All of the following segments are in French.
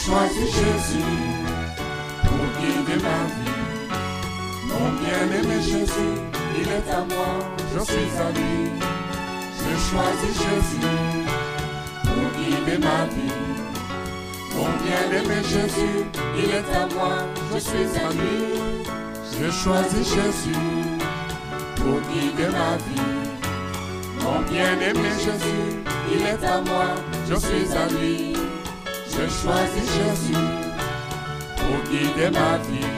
choisi Jésus pour guider ma vie. Mon bien-aimé Jésus, il est à moi, je suis à lui. J'ai choisi Jésus pour guider ma vie. Mon bien-aimé Jésus, il est à moi, je suis à lui. J'ai choisi Jésus pour guider ma vie. Mon bien-aimé Jésus, il est à moi, je suis à lui. J'ai choisi Jésus pour guider ma vie.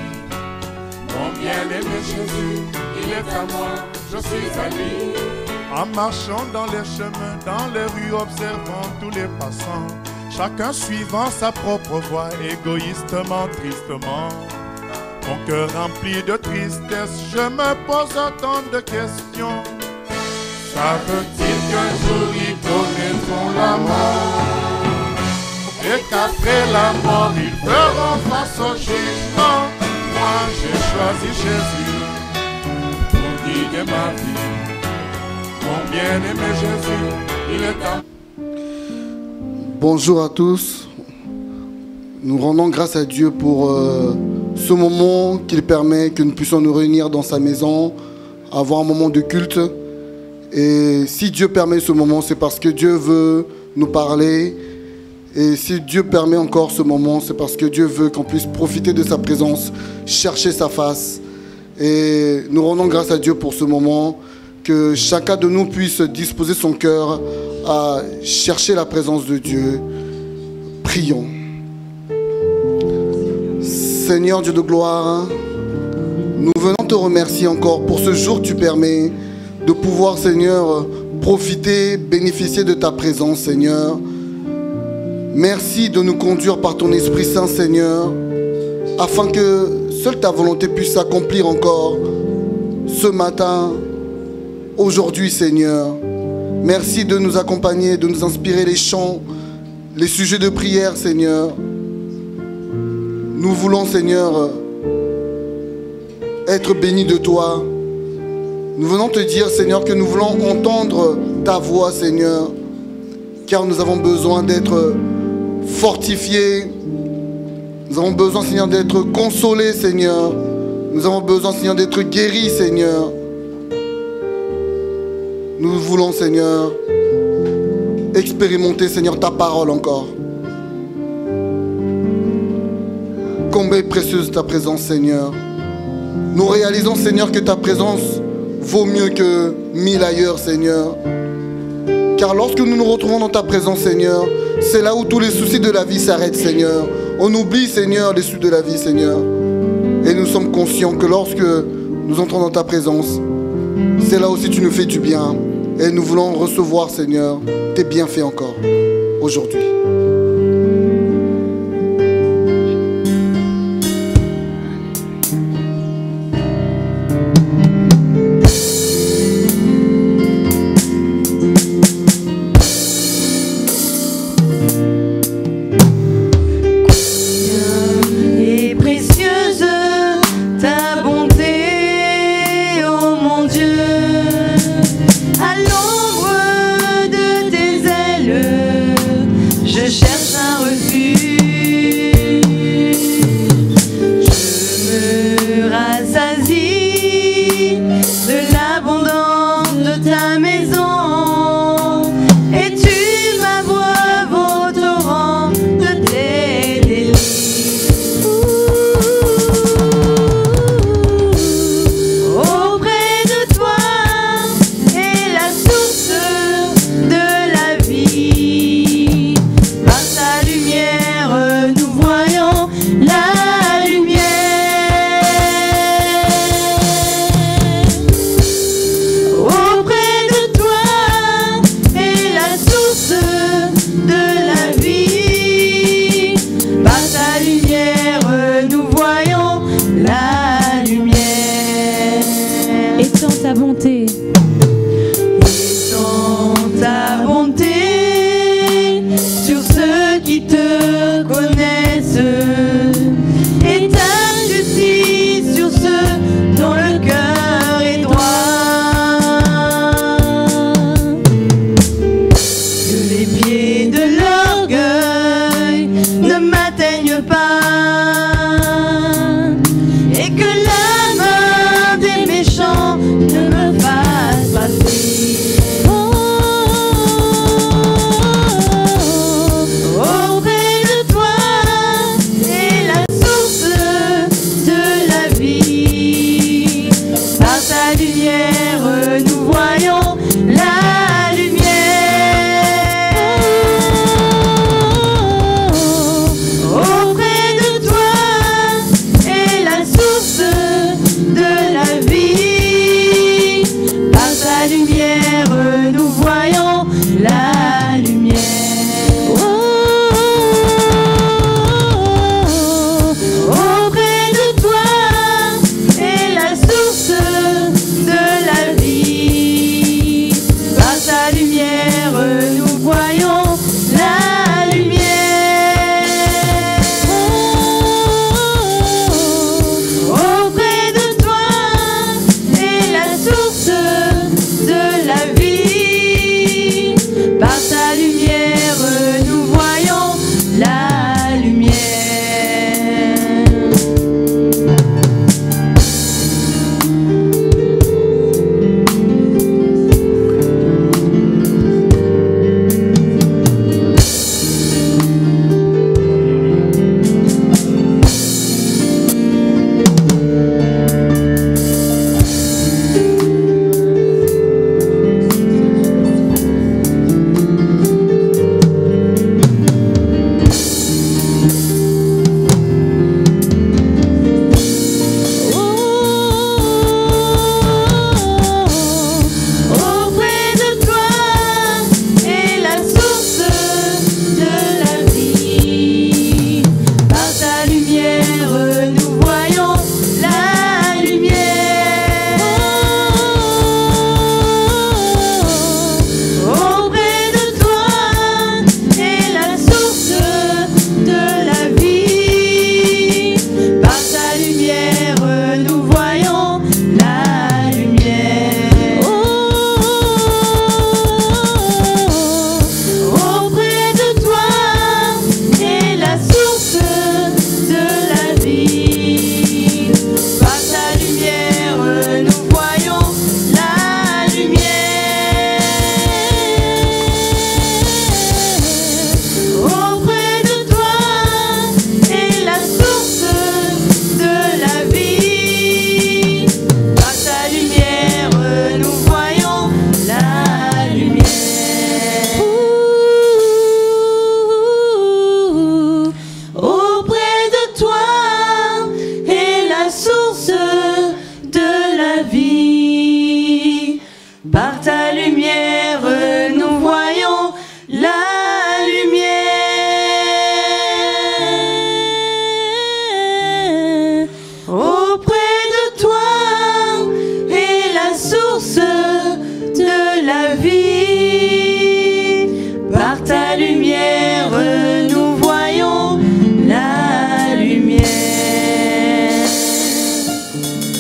Mon bien-aimé Jésus, il est à moi, je suis à lui. En marchant dans les chemins, dans les rues, observant tous les passants, chacun suivant sa propre voie, égoïstement, tristement. Mon cœur rempli de tristesse, je me pose tant de questions. Savent-ils qu'un jour ils connaîtront la mort, et qu'après la mort ils feront face au jugement? Moi j'ai choisi Jésus pour guider ma vie. Mon bien-aimé Jésus, il est à moi. Bonjour à tous. Nous rendons grâce à Dieu pour ce moment qu'il permet que nous puissions nous réunir dans sa maison, avoir un moment de culte. Et si Dieu permet ce moment, c'est parce que Dieu veut nous parler. Et si Dieu permet encore ce moment, c'est parce que Dieu veut qu'on puisse profiter de sa présence, chercher sa face. Et nous rendons grâce à Dieu pour ce moment, que chacun de nous puisse disposer son cœur à chercher la présence de Dieu. Prions. Seigneur Dieu de gloire, nous venons te remercier encore pour ce jour que tu permets de pouvoir, Seigneur, profiter, bénéficier de ta présence, Seigneur. Merci de nous conduire par ton Esprit Saint, Seigneur, afin que seule ta volonté puisse s'accomplir encore ce matin, aujourd'hui, Seigneur. Merci de nous accompagner, de nous inspirer les chants, les sujets de prière, Seigneur. Nous voulons, Seigneur, être bénis de toi. Nous venons te dire, Seigneur, que nous voulons entendre ta voix, Seigneur, car nous avons besoin d'être fortifiés. Nous avons besoin, Seigneur, d'être consolés, Seigneur. Nous avons besoin, Seigneur, d'être guéris, Seigneur. Nous voulons, Seigneur, expérimenter, Seigneur, ta parole encore. Combien est précieuse ta présence, Seigneur. Nous réalisons, Seigneur, que ta présence vaut mieux que 1000 ailleurs, Seigneur. Car lorsque nous nous retrouvons dans ta présence, Seigneur, c'est là où tous les soucis de la vie s'arrêtent, Seigneur. On oublie, Seigneur, les soucis de la vie, Seigneur. Et nous sommes conscients que lorsque nous entrons dans ta présence, c'est là aussi tu nous fais du bien. Et nous voulons recevoir, Seigneur, tes bienfaits encore, aujourd'hui. de l'orgueil ne m'atteignent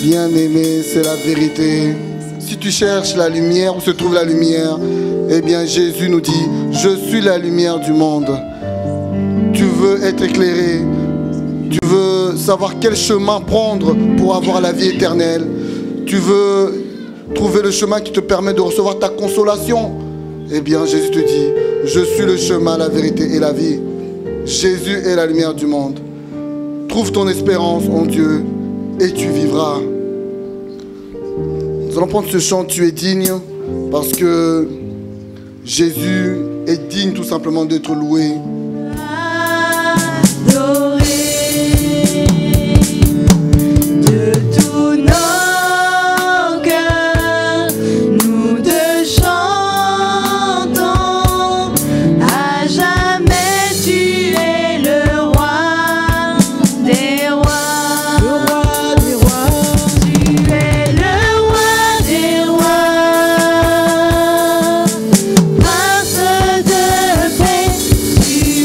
Bien-aimé, c'est la vérité. Si tu cherches la lumière, où se trouve la lumière? Eh bien, Jésus nous dit, je suis la lumière du monde. Tu veux être éclairé, tu veux savoir quel chemin prendre pour avoir la vie éternelle. Tu veux trouver le chemin qui te permet de recevoir ta consolation. Eh bien, Jésus te dit, je suis le chemin, la vérité et la vie. Jésus est la lumière du monde. Trouve ton espérance en Dieu et tu vivras. Nous allons prendre ce chant, tu es digne, parce que Jésus est digne tout simplement d'être loué. Adoré de tous nos cœurs, nous te chantons. À jamais tu es le roi des rois. Le roi des rois. Tu es le roi des rois. Prince de paix. Tu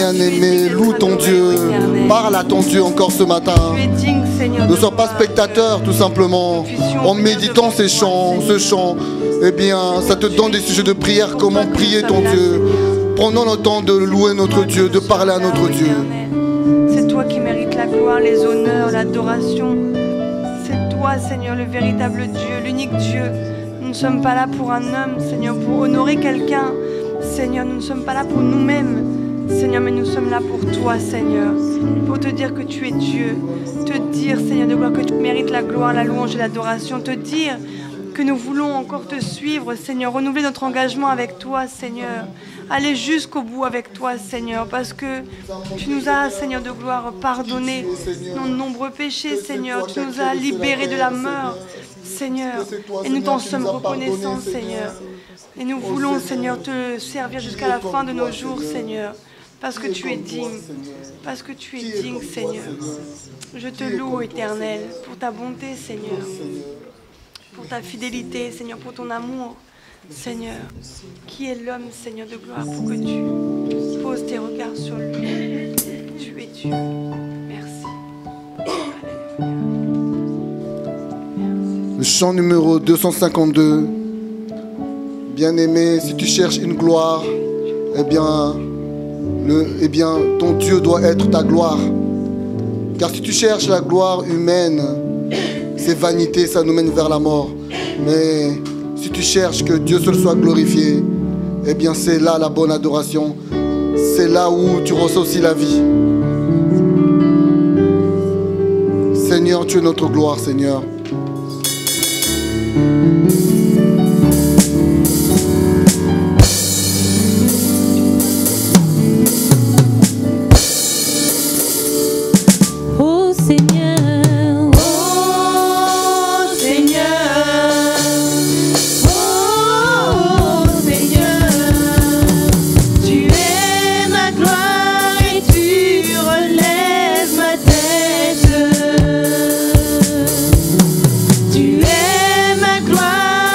Bien-aimé, loue ton Dieu. Parle à ton Dieu encore ce matin. Tu es digne, Seigneur. Ne sois pas spectateur, tout simplement. En méditant ce chant, eh bien, ça te donne des sujets de prière. Comment prier ton Dieu. Prenons le temps de louer notre Dieu, de parler à notre Dieu. C'est toi qui mérites la gloire, les honneurs, l'adoration. C'est toi, Seigneur, le véritable Dieu, l'unique Dieu. Nous ne sommes pas là pour un homme, Seigneur, pour honorer quelqu'un. Seigneur, nous ne sommes pas là pour nous-mêmes, Seigneur, mais nous sommes là pour toi, Seigneur. Pour te dire que tu es Dieu. Te dire, Seigneur de gloire, que tu mérites la gloire, la louange et l'adoration. Te dire que nous voulons encore te suivre, Seigneur. Renouveler notre engagement avec toi, Seigneur. Aller jusqu'au bout avec toi, Seigneur. Parce que tu nous as, Seigneur de gloire, pardonné nos nombreux péchés, Seigneur. Tu nous as libérés de la mort, Seigneur. Et nous t'en sommes reconnaissants, Seigneur. Et nous voulons, Seigneur, te servir jusqu'à la fin de nos jours, Seigneur. Parce que tu es digne. Parce que tu es digne, Seigneur. Je te loue, Éternel, pour ta bonté, Seigneur. Pour ta fidélité, Seigneur, pour ton amour, Seigneur. Qui est l'homme, Seigneur de gloire, pour que tu poses tes regards sur lui. Tu es Dieu. Merci. Le chant numéro 252. Bien-aimé, si tu cherches une gloire, eh bien, ton Dieu doit être ta gloire. Car si tu cherches la gloire humaine, c'est vanité, ça nous mène vers la mort. Mais si tu cherches que Dieu seul soit glorifié, eh bien c'est là la bonne adoration. C'est là où tu reçois aussi la vie. Seigneur, tu es notre gloire, Seigneur. Tu es ma gloire.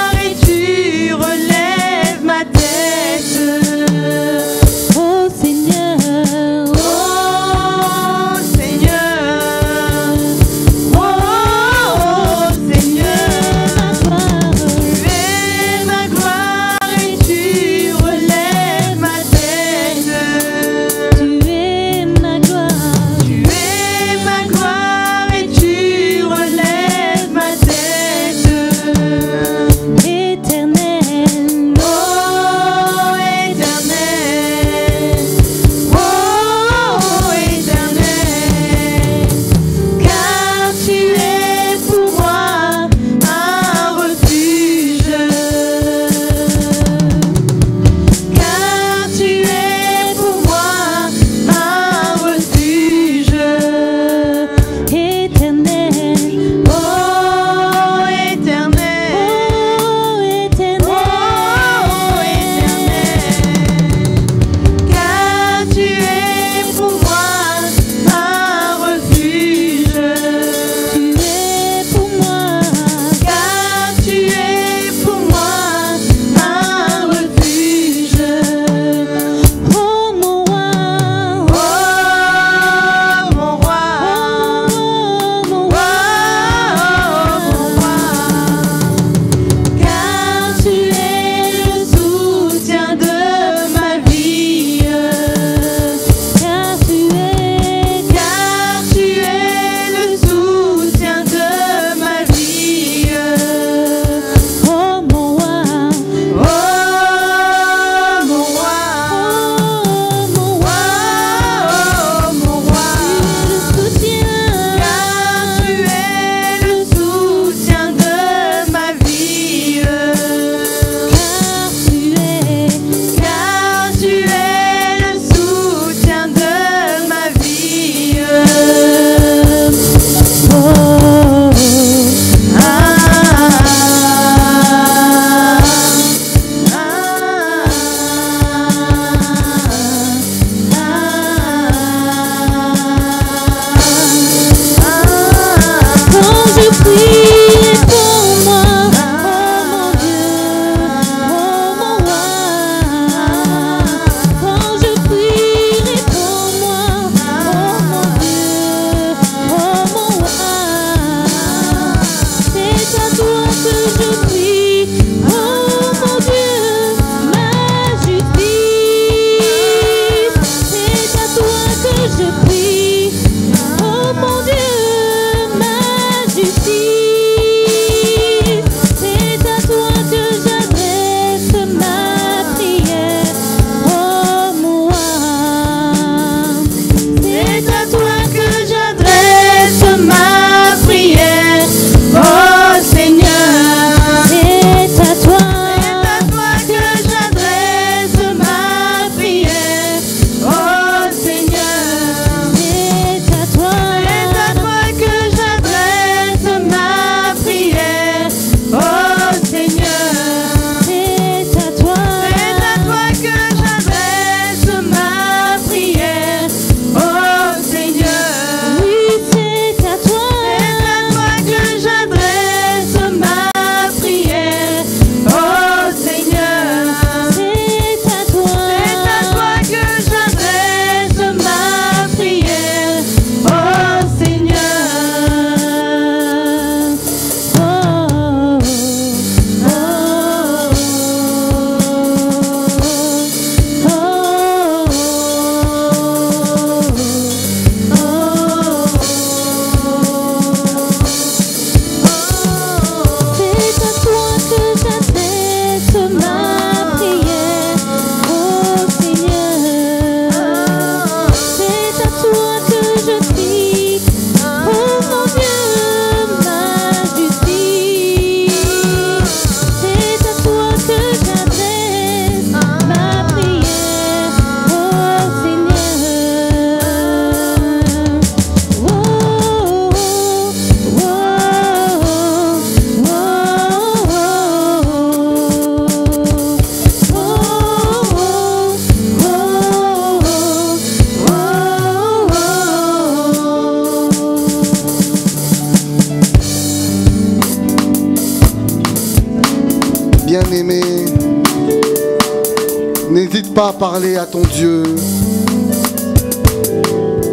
N'hésite pas à parler à ton Dieu.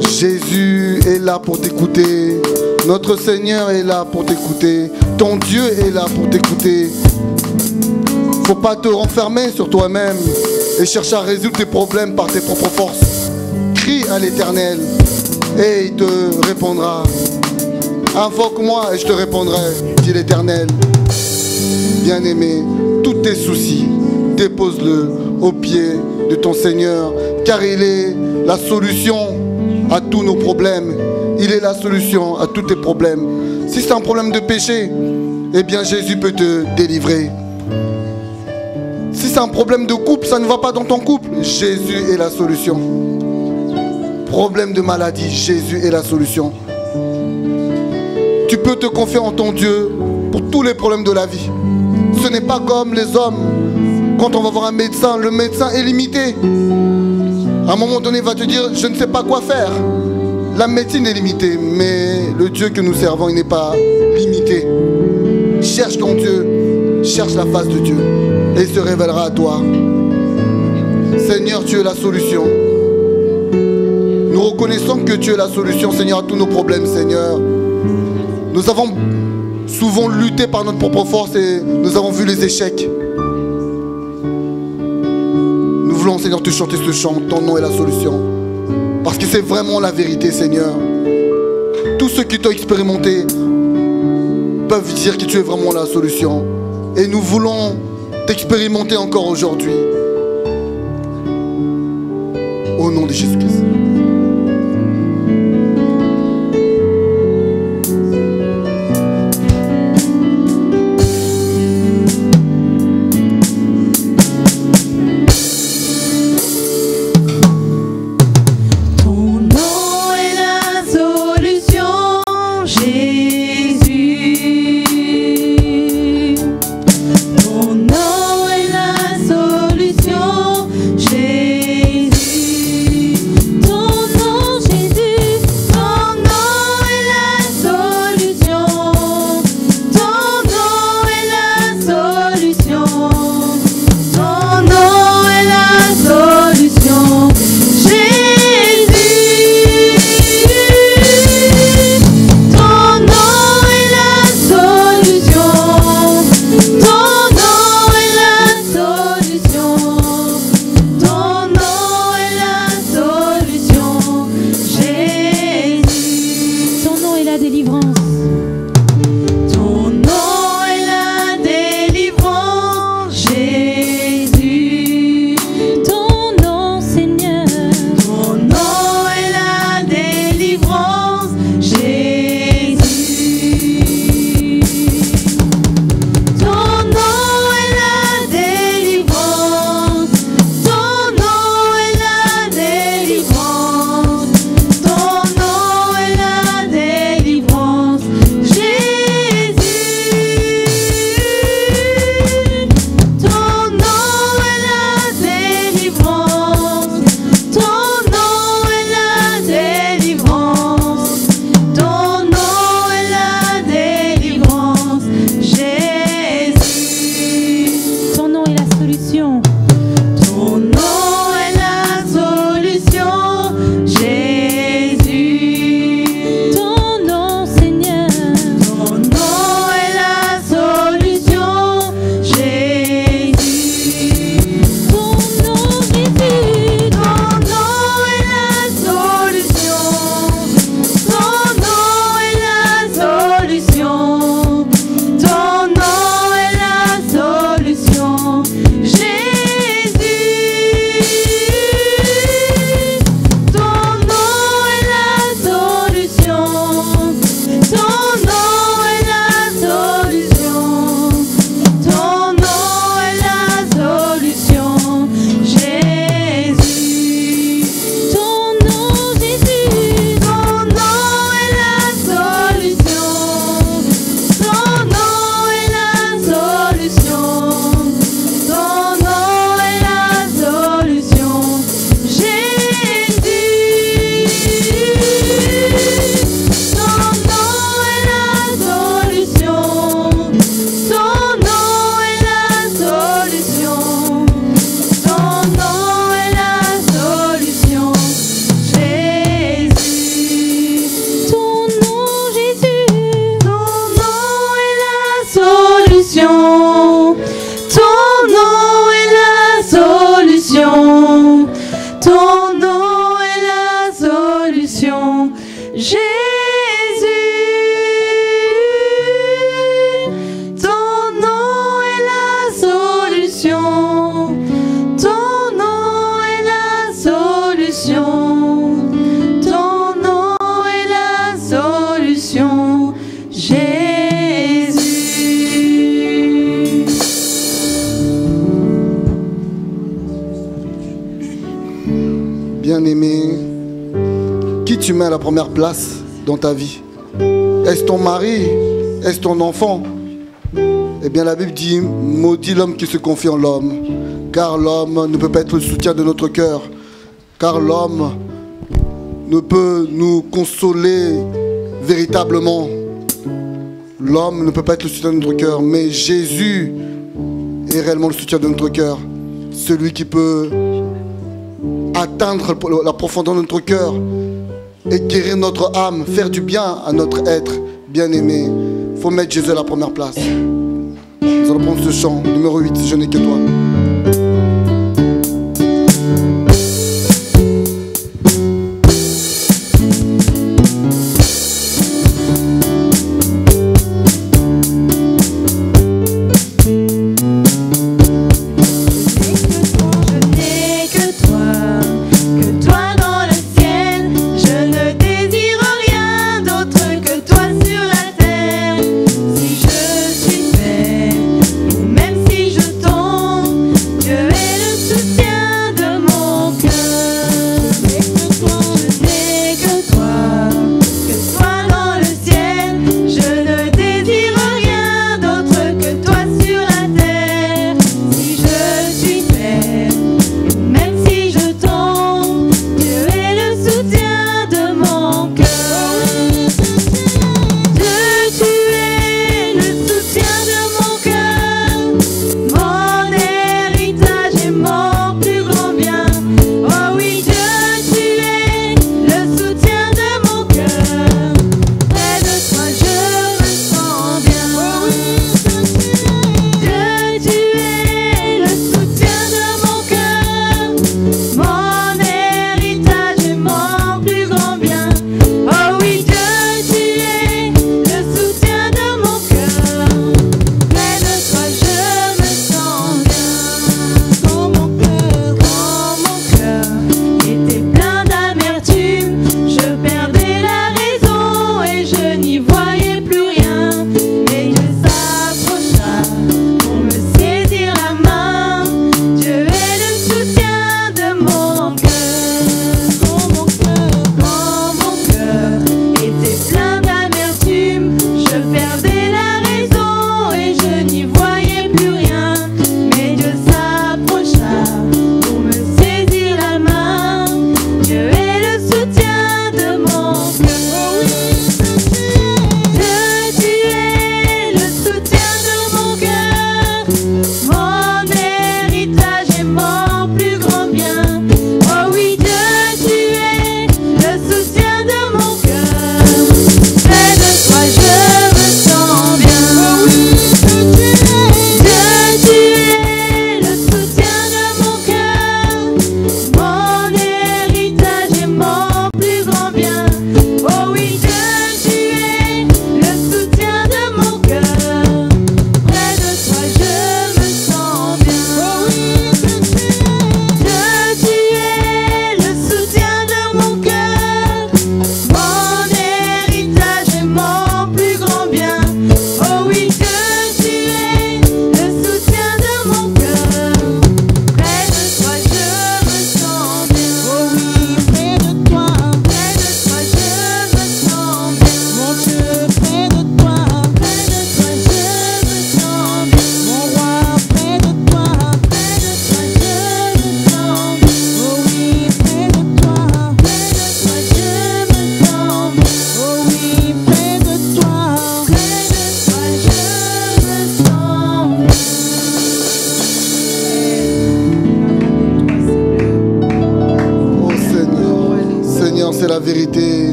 Jésus est là pour t'écouter. Notre Seigneur est là pour t'écouter. Ton Dieu est là pour t'écouter. Faut pas te renfermer sur toi-même et chercher à résoudre tes problèmes par tes propres forces. Crie à l'Éternel et il te répondra. Invoque-moi et je te répondrai, dit l'Éternel. Bien-aimé, tous tes soucis, dépose-le aux pieds de ton Seigneur, car il est la solution à tous nos problèmes. Il est la solution à tous tes problèmes. Si c'est un problème de péché, eh bien Jésus peut te délivrer. Si c'est un problème de couple, ça ne va pas dans ton couple, Jésus est la solution. Problème de maladie, Jésus est la solution. Tu peux te confier en ton Dieu pour tous les problèmes de la vie. Ce n'est pas comme les hommes. Quand on va voir un médecin, le médecin est limité. À un moment donné, il va te dire, je ne sais pas quoi faire. La médecine est limitée, mais le Dieu que nous servons, il n'est pas limité. Cherche ton Dieu, cherche la face de Dieu, et il se révélera à toi. Seigneur, tu es la solution. Nous reconnaissons que tu es la solution, Seigneur, à tous nos problèmes, Seigneur. Nous avons souvent lutté par notre propre force et nous avons vu les échecs. Nous voulons, Seigneur, te chanter ce chant. Ton nom est la solution. Parce que c'est vraiment la vérité, Seigneur. Tous ceux qui t'ont expérimenté peuvent dire que tu es vraiment la solution. Et nous voulons t'expérimenter encore aujourd'hui. Au nom de Jésus-Christ. Ton Bien-aimé, qui tu mets à la première place dans ta vie? Est-ce ton mari? Est-ce ton enfant? Eh bien la Bible dit, maudit l'homme qui se confie en l'homme, car l'homme ne peut pas être le soutien de notre cœur, car l'homme ne peut nous consoler véritablement. L'homme ne peut pas être le soutien de notre cœur, mais Jésus est réellement le soutien de notre cœur, celui qui peut atteindre la profondeur de notre cœur et guérir notre âme, faire du bien à notre être bien-aimé. Il faut mettre Jésus à la première place. Nous allons prendre ce chant, numéro 8, Je n'ai que toi.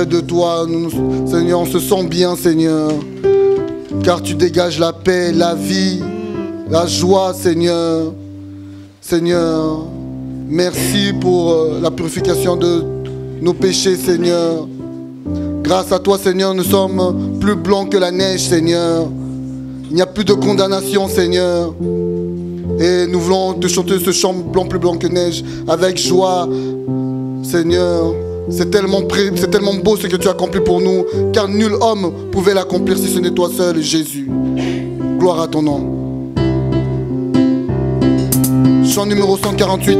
De toi, Seigneur, on se sent bien, Seigneur, car tu dégages la paix, la vie, la joie, Seigneur. Seigneur, merci pour la purification de nos péchés, Seigneur. Grâce à toi, Seigneur, nous sommes plus blancs que la neige, Seigneur. Il n'y a plus de condamnation, Seigneur. Et nous voulons te chanter ce chant blanc, plus blanc que neige, avec joie, Seigneur. C'est tellement beau ce que tu as accompli pour nous, car nul homme pouvait l'accomplir si ce n'est toi seul, Jésus. Gloire à ton nom. Chant numéro 148.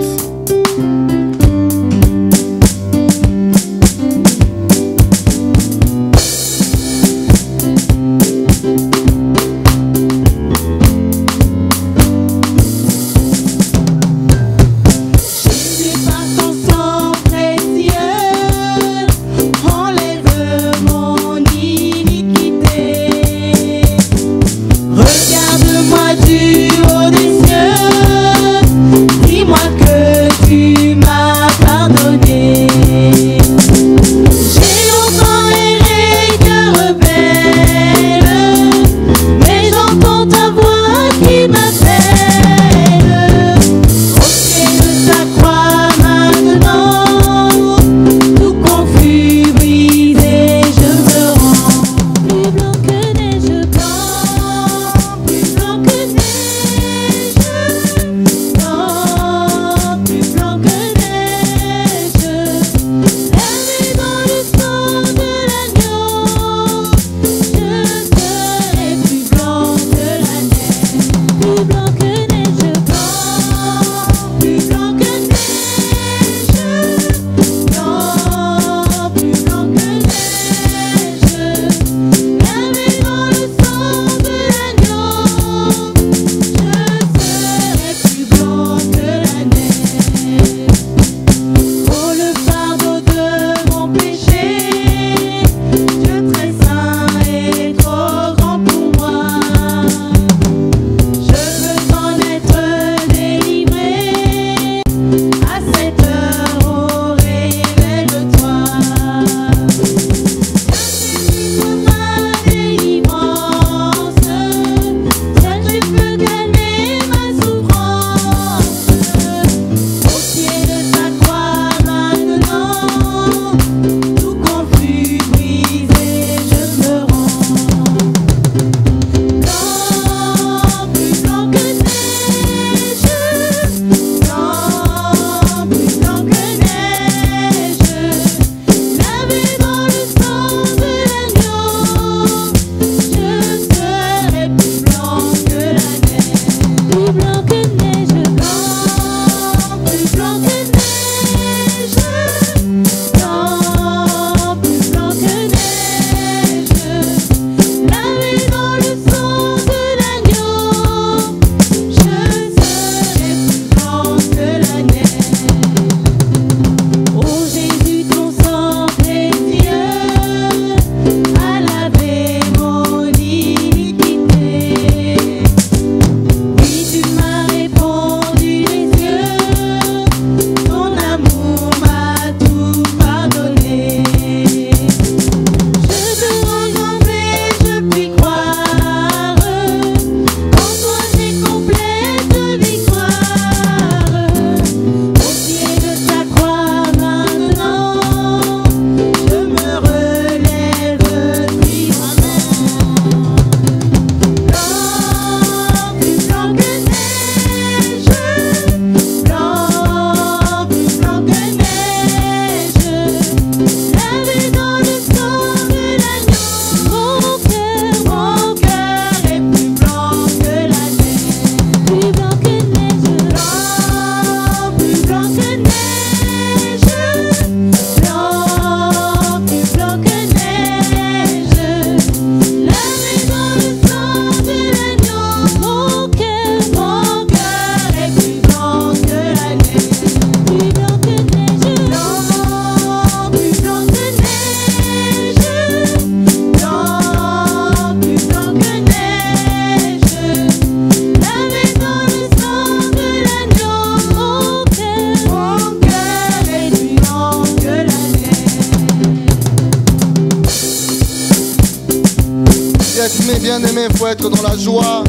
Mais bien aimé, il faut être dans la joie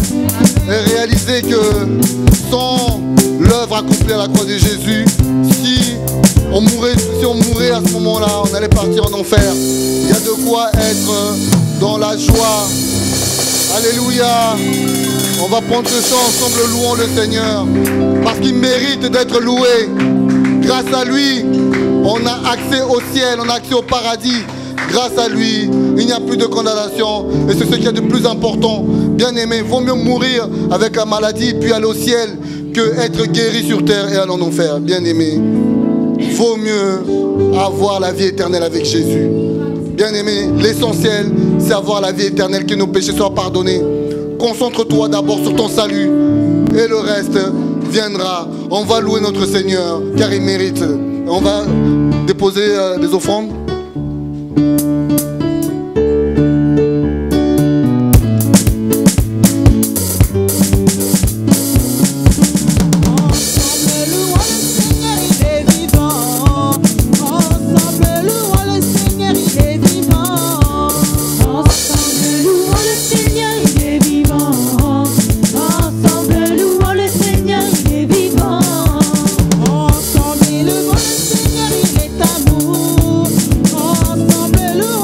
et réaliser que sans l'œuvre accomplie à la croix de Jésus, si on mourait à ce moment-là, on allait partir en enfer. Il y a de quoi être dans la joie. Alléluia. On va prendre ce chant ensemble, louons le Seigneur, parce qu'il mérite d'être loué. Grâce à lui, on a accès au ciel, on a accès au paradis. Grâce à lui, il n'y a plus de condamnation. Et c'est ce qu'il y a de plus important. Bien aimé, vaut mieux mourir avec la maladie puis aller au ciel que être guéri sur terre et aller en enfer. Bien aimé, vaut mieux avoir la vie éternelle avec Jésus. Bien aimé, l'essentiel, c'est avoir la vie éternelle, que nos péchés soient pardonnés. Concentre-toi d'abord sur ton salut et le reste viendra. On va louer notre Seigneur car il mérite. On va déposer des offrandes. Ensemble, louons le Seigneur, il est amour. Ensemble, louons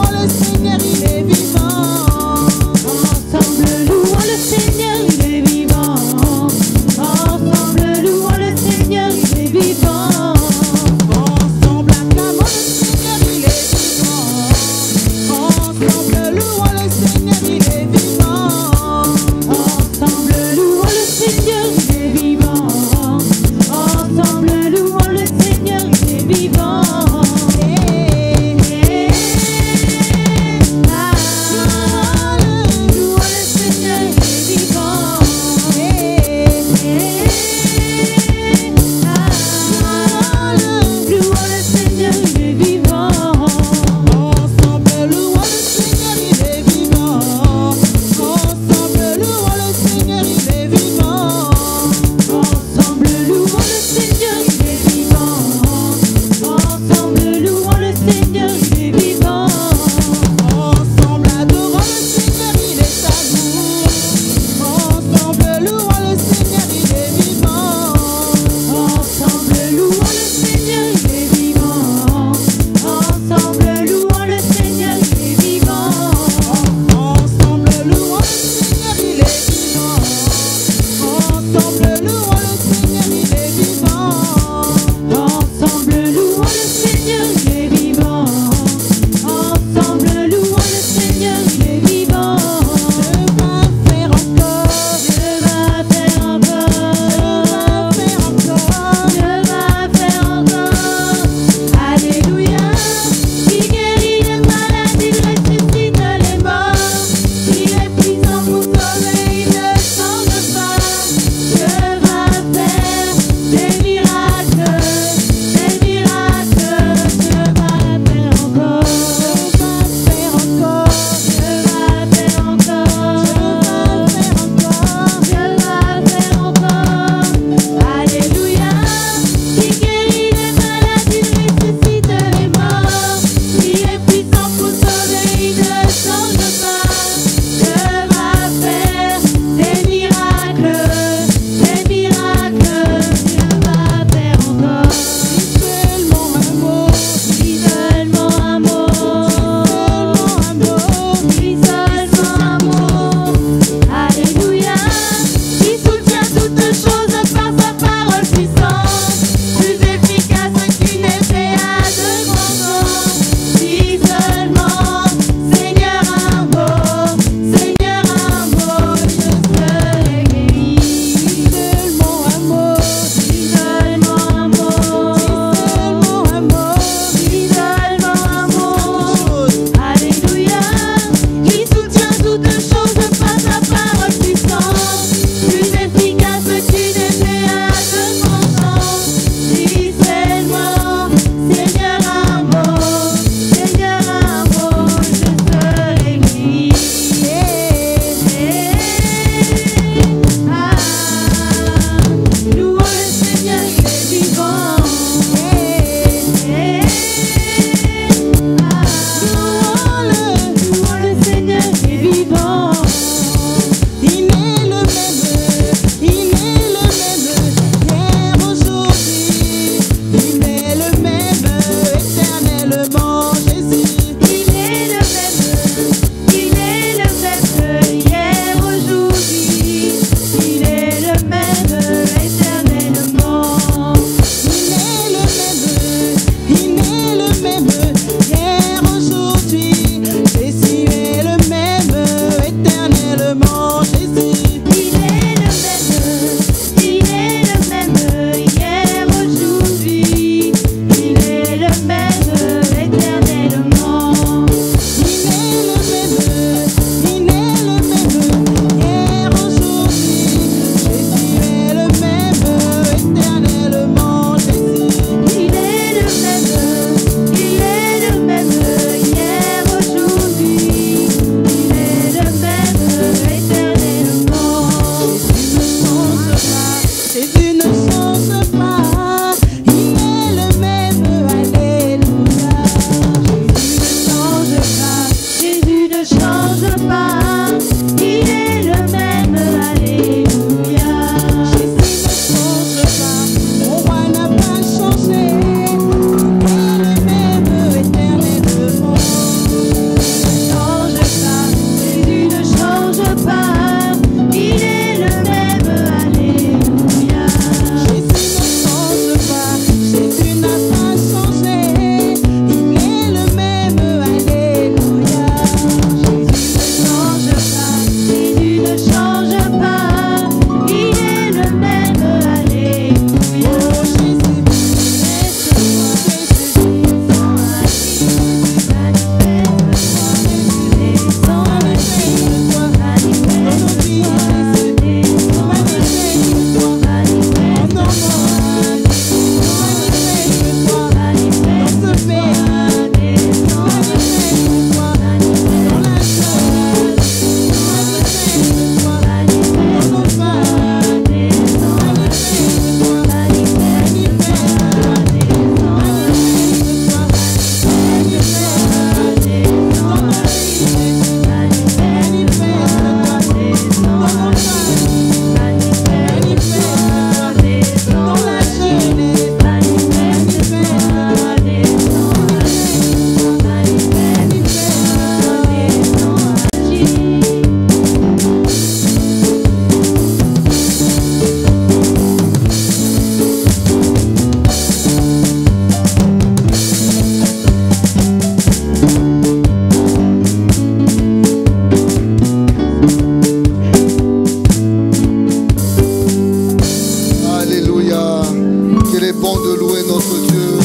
moment de louer notre Dieu.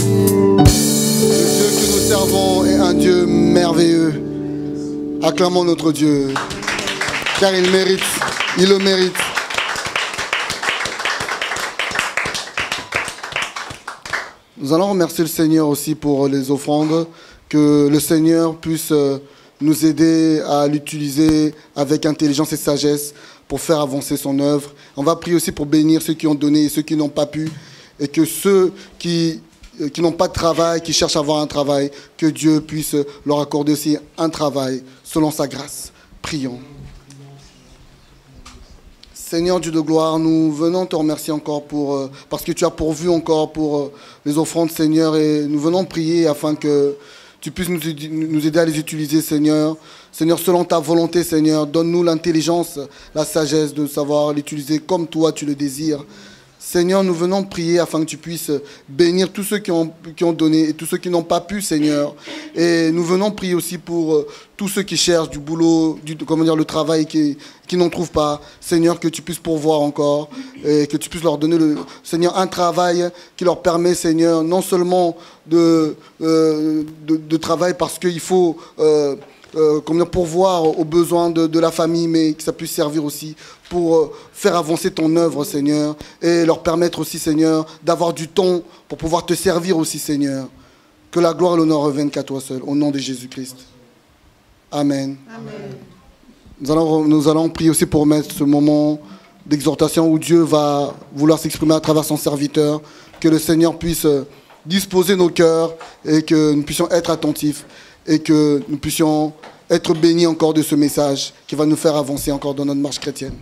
Le Dieu que nous servons est un Dieu merveilleux. Acclamons notre Dieu, car il mérite, il le mérite. Nous allons remercier le Seigneur aussi pour les offrandes, que le Seigneur puisse nous aider à l'utiliser avec intelligence et sagesse pour faire avancer son œuvre. On va prier aussi pour bénir ceux qui ont donné et ceux qui n'ont pas pu, et que ceux qui n'ont pas de travail, qui cherchent à avoir un travail, que Dieu puisse leur accorder aussi un travail selon sa grâce. Prions. Seigneur Dieu de gloire, nous venons te remercier encore parce que tu as pourvu encore pour les offrandes, Seigneur, et nous venons prier afin que tu puisses nous aider à les utiliser, Seigneur. Seigneur, selon ta volonté, Seigneur, donne-nous l'intelligence, la sagesse de savoir l'utiliser comme toi tu le désires. Seigneur, nous venons prier afin que tu puisses bénir tous ceux qui ont donné et tous ceux qui n'ont pas pu, Seigneur. Et nous venons prier aussi pour tous ceux qui cherchent du boulot, le travail, qui n'en trouvent pas. Seigneur, que tu puisses pourvoir encore et que tu puisses leur donner, Seigneur, un travail qui leur permet, Seigneur, non seulement de travail parce qu'il faut pourvoir aux besoins de la famille, mais que ça puisse servir aussi pour faire avancer ton œuvre, Seigneur, et leur permettre aussi, Seigneur, d'avoir du temps pour pouvoir te servir aussi, Seigneur. Que la gloire et l'honneur reviennent qu'à toi seul, au nom de Jésus-Christ. Amen. Amen. Nous allons prier aussi pour mettre ce moment d'exhortation où Dieu va vouloir s'exprimer à travers son serviteur, que le Seigneur puisse disposer nos cœurs et que nous puissions être attentifs et que nous puissions être bénis encore de ce message qui va nous faire avancer encore dans notre marche chrétienne.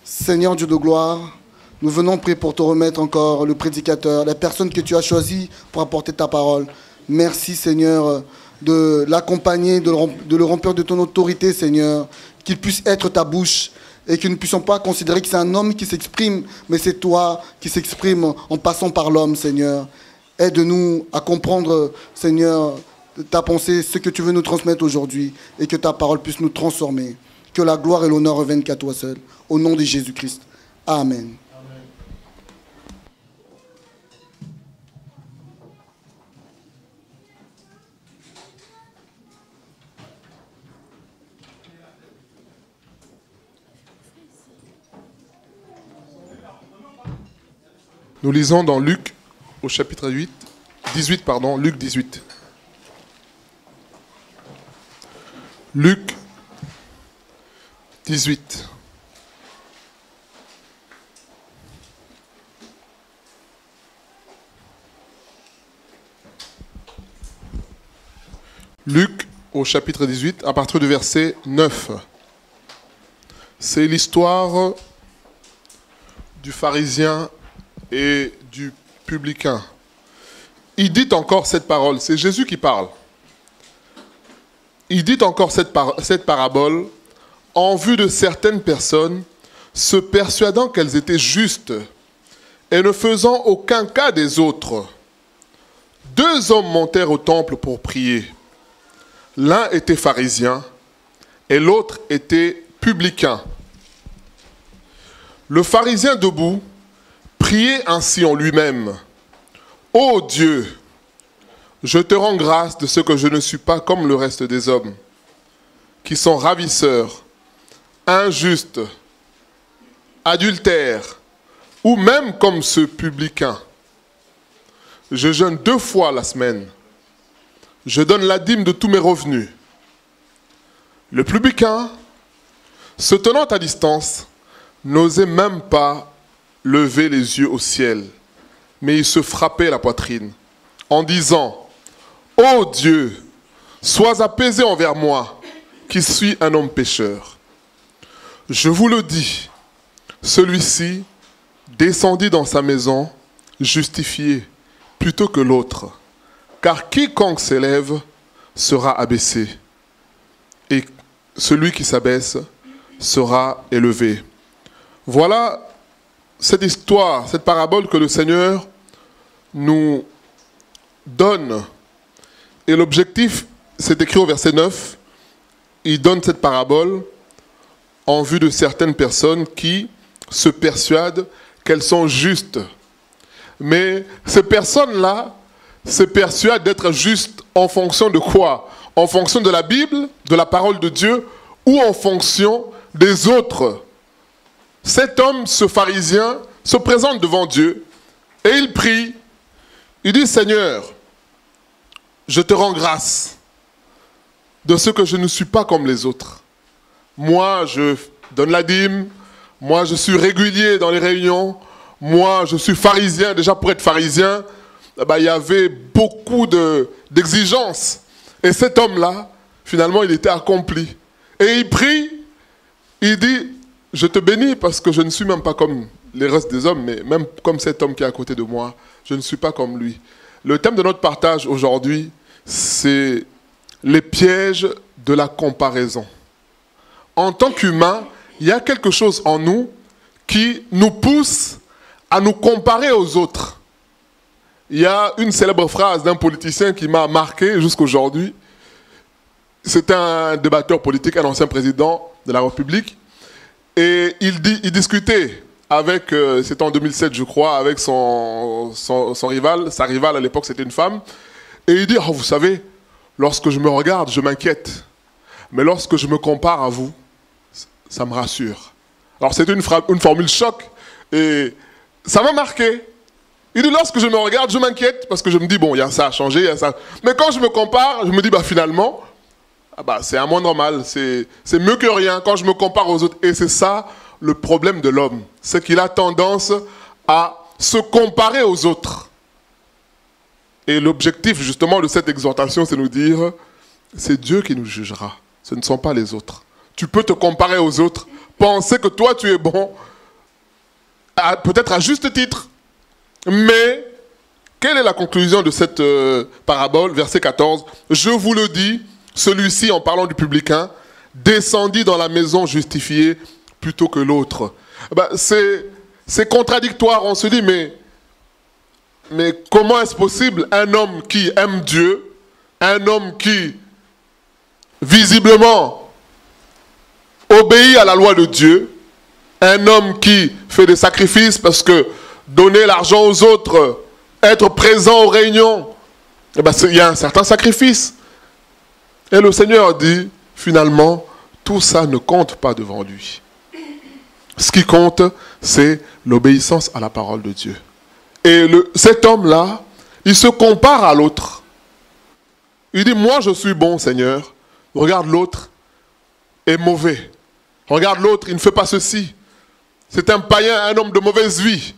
Seigneur Dieu de gloire, nous venons prier pour te remettre encore le prédicateur, la personne que tu as choisie pour apporter ta parole. Merci Seigneur de l'accompagner, de le remplir de ton autorité, Seigneur, qu'il puisse être ta bouche et que nous ne puissions pas considérer que c'est un homme qui s'exprime, mais c'est toi qui s'exprime en passant par l'homme, Seigneur. Aide-nous à comprendre, Seigneur, ta pensée, ce que tu veux nous transmettre aujourd'hui, et que ta parole puisse nous transformer. Que la gloire et l'honneur reviennent qu'à toi seul. Au nom de Jésus-Christ. Amen. Nous lisons dans Luc, au chapitre 18, Luc 18. Luc 18. Luc, au chapitre 18, à partir du verset 9. C'est l'histoire du pharisien et du publicain. Il dit encore cette parole, c'est Jésus qui parle. Il dit encore cette parabole en vue de certaines personnes se persuadant qu'elles étaient justes et ne faisant aucun cas des autres. 2 hommes montèrent au temple pour prier. L'un était pharisien et l'autre était publicain. Le pharisien debout priait ainsi en lui-même. « Ô Dieu, je te rends grâce de ce que je ne suis pas comme le reste des hommes, qui sont ravisseurs, injustes, adultères, ou même comme ce publicain. Je jeûne 2 fois la semaine. Je donne la dîme de tous mes revenus. » Le publicain, se tenant à distance, n'osait même pas lever les yeux au ciel, mais il se frappait la poitrine en disant « Ô Dieu, sois apaisé envers moi, qui suis un homme pécheur. » Je vous le dis, celui-ci descendit dans sa maison justifié plutôt que l'autre, car quiconque s'élève sera abaissé, et celui qui s'abaisse sera élevé. Voilà cette histoire, cette parabole que le Seigneur nous donne. Et l'objectif, c'est écrit au verset 9, il donne cette parabole en vue de certaines personnes qui se persuadent qu'elles sont justes. Mais ces personnes-là se persuadent d'être justes en fonction de quoi? En fonction de la Bible, de la parole de Dieu, ou en fonction des autres. Cet homme, ce pharisien, se présente devant Dieu et il prie. Il dit, Seigneur, je te rends grâce de ce que je ne suis pas comme les autres. Moi, je donne la dîme. Moi, je suis régulier dans les réunions. Moi, je suis pharisien. Déjà, pour être pharisien, il y avait beaucoup d'exigences. Et cet homme-là, finalement, il était accompli. Et il prie, il dit, je te bénis parce que je ne suis même pas comme les restes des hommes, mais même comme cet homme qui est à côté de moi, je ne suis pas comme lui. Le thème de notre partage aujourd'hui, c'est les pièges de la comparaison. En tant qu'humains, il y a quelque chose en nous qui nous pousse à nous comparer aux autres. Il y a une célèbre phrase d'un politicien qui m'a marqué jusqu'aujourd'hui. C'est un débatteur politique, un ancien président de la République. Et il discutait avec, c'était en 2007 je crois, avec son rival. Sa rivale à l'époque c'était une femme. Et il dit, oh, vous savez, lorsque je me regarde, je m'inquiète. Mais lorsque je me compare à vous, ça me rassure. Alors c'était une formule choc. Et ça m'a marqué. Il dit, lorsque je me regarde, je m'inquiète. Parce que je me dis, bon, il y a ça à changer, il y a ça. Mais quand je me compare, je me dis, finalement, c'est un moins normal. C'est mieux que rien quand je me compare aux autres. Et c'est ça le problème de l'homme. C'est qu'il a tendance à se comparer aux autres. Et l'objectif justement de cette exhortation, c'est nous dire, c'est Dieu qui nous jugera. Ce ne sont pas les autres. Tu peux te comparer aux autres, penser que toi tu es bon, peut-être à juste titre. Mais, quelle est la conclusion de cette parabole, verset 14? Je vous le dis, celui-ci, en parlant du publicain, descendit dans la maison justifiée plutôt que l'autre. C'est contradictoire, on se dit, mais comment est-ce possible un homme qui aime Dieu, un homme qui, visiblement, obéit à la loi de Dieu, un homme qui fait des sacrifices parce que donner l'argent aux autres, être présent aux réunions, il y a un certain sacrifice. Et le Seigneur dit, finalement, tout ça ne compte pas devant lui. Ce qui compte, c'est l'obéissance à la parole de Dieu. Et cet homme-là, il se compare à l'autre. Il dit, moi je suis bon, Seigneur. Regarde l'autre est mauvais. Regarde l'autre, il ne fait pas ceci. C'est un païen, un homme de mauvaise vie.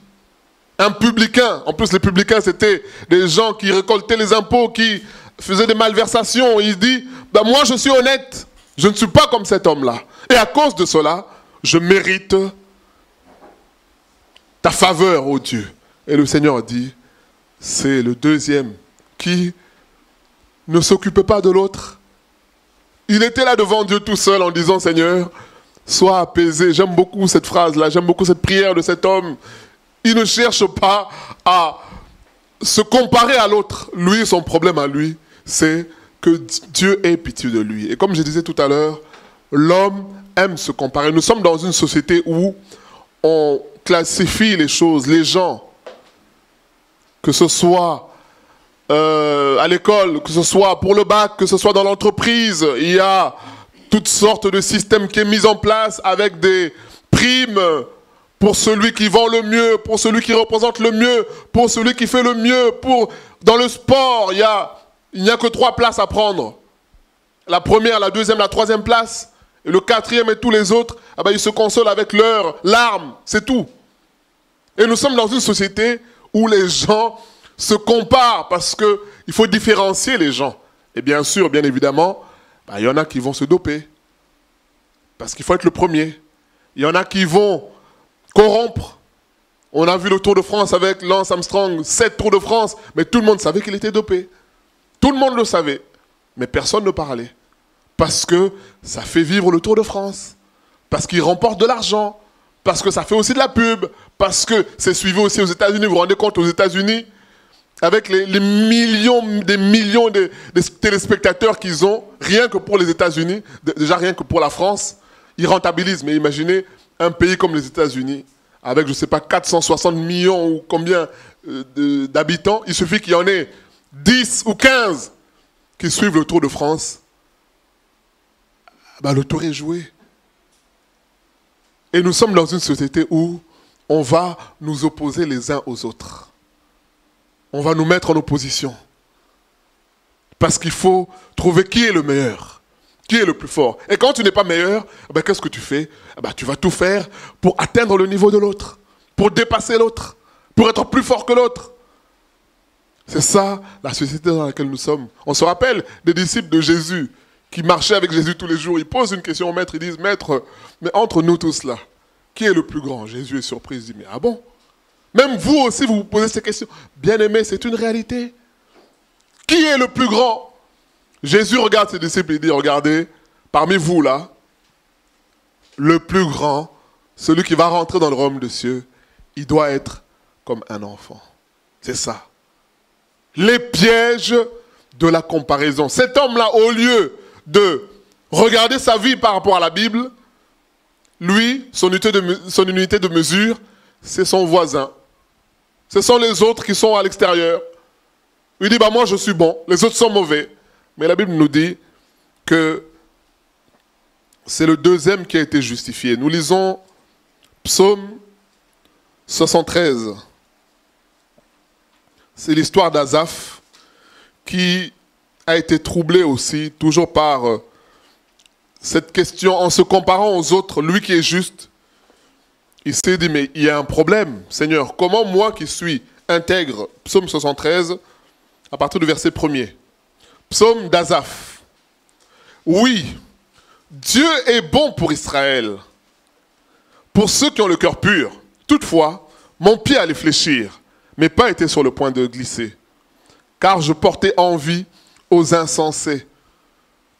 Un publicain. En plus, les publicains, c'était des gens qui récoltaient les impôts, qui faisaient des malversations. Il dit, moi je suis honnête. Je ne suis pas comme cet homme-là. Et à cause de cela, je mérite ta faveur, ô Dieu. Et le Seigneur dit, c'est le deuxième qui ne s'occupait pas de l'autre. Il était là devant Dieu tout seul en disant, Seigneur, sois apaisé. J'aime beaucoup cette phrase-là, j'aime beaucoup cette prière de cet homme. Il ne cherche pas à se comparer à l'autre. Lui, son problème à lui, c'est que Dieu ait pitié de lui. Et comme je disais tout à l'heure, l'homme aime se comparer. Nous sommes dans une société où on classifie les choses, les gens, que ce soit à l'école, que ce soit pour le bac, que ce soit dans l'entreprise. Il y a toutes sortes de systèmes qui sont mis en place avec des primes pour celui qui vend le mieux, pour celui qui représente le mieux, pour celui qui fait le mieux. Dans le sport, il n'y a que 3 places à prendre. La première, la deuxième, la troisième place. Et le 4e et tous les autres, ils se consolent avec leurs larmes. C'est tout. Et nous sommes dans une société où les gens se comparent parce qu'il faut différencier les gens. Et bien sûr, bien évidemment, il y en a qui vont se doper. Parce qu'il faut être le premier. Il y en a qui vont corrompre. On a vu le Tour de France avec Lance Armstrong, 7 Tours de France, mais tout le monde savait qu'il était dopé. Tout le monde le savait, mais personne ne parlait. Parce que ça fait vivre le Tour de France. Parce qu'il remporte de l'argent. Parce que ça fait aussi de la pub. Parce que c'est suivi aussi aux États-Unis. Vous vous rendez compte, aux États-Unis, avec les millions de téléspectateurs qu'ils ont, rien que pour les États-Unis, déjà rien que pour la France, ils rentabilisent. Mais imaginez un pays comme les États-Unis, avec, je ne sais pas, 460 millions ou combien d'habitants, il suffit qu'il y en ait 10 ou 15 qui suivent le Tour de France. Le tour est joué. Et nous sommes dans une société où on va nous opposer les uns aux autres. On va nous mettre en opposition. Parce qu'il faut trouver qui est le meilleur, qui est le plus fort. Et quand tu n'es pas meilleur, qu'est-ce que tu fais? Tu vas tout faire pour atteindre le niveau de l'autre, pour dépasser l'autre, pour être plus fort que l'autre. C'est ça la société dans laquelle nous sommes. On se rappelle des disciples de Jésus qui marchaient avec Jésus tous les jours. Ils posent une question au maître, ils disent, maître, mais entre nous tous là, qui est le plus grand? Jésus est surpris, il dit, mais ah bon? Même vous aussi, vous vous posez ces questions. Bien-aimés, c'est une réalité. Qui est le plus grand? Jésus regarde ses disciples et dit, regardez, parmi vous là, le plus grand, celui qui va rentrer dans le royaume des cieux, il doit être comme un enfant. C'est ça. Les pièges de la comparaison. Cet homme-là, au lieu de regarder sa vie par rapport à la Bible, lui, son unité de mesure, c'est son voisin. Ce sont les autres qui sont à l'extérieur. Il dit, moi je suis bon, les autres sont mauvais. Mais la Bible nous dit que c'est le deuxième qui a été justifié. Nous lisons Psaume 73. C'est l'histoire d'Asaph qui a été troublé aussi, toujours par cette question, en se comparant aux autres, lui qui est juste. Il s'est dit, mais il y a un problème, Seigneur. Comment moi qui suis intègre, Psaume 73, à partir du verset 1er. Psaume d'Asaph. Oui, Dieu est bon pour Israël, pour ceux qui ont le cœur pur. Toutefois, mon pied allait fléchir, mes pas étaient sur le point de glisser. Car je portais envie aux insensés,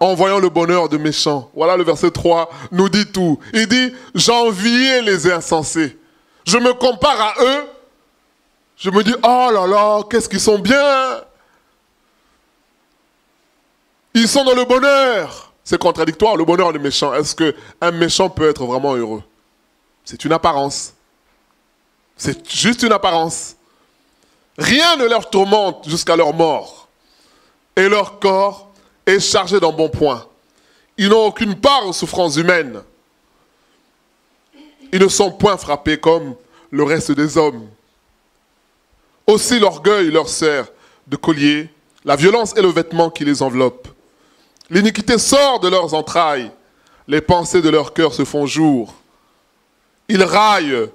en voyant le bonheur de méchants. Voilà, le verset 3 nous dit tout. Il dit, j'enviais les insensés. Je me compare à eux. Je me dis, oh là là, qu'est-ce qu'ils sont bien. Ils sont dans le bonheur. C'est contradictoire, le bonheur des méchants. Est-ce qu'un méchant peut être vraiment heureux? C'est une apparence. C'est juste une apparence. Rien ne leur tourmente jusqu'à leur mort. Et leur corps est chargé d'embonpoint. Ils n'ont aucune part aux souffrances humaines. Ils ne sont point frappés comme le reste des hommes. Aussi l'orgueil leur sert de collier, la violence est le vêtement qui les enveloppe. L'iniquité sort de leurs entrailles, les pensées de leur cœur se font jour. Ils raillent,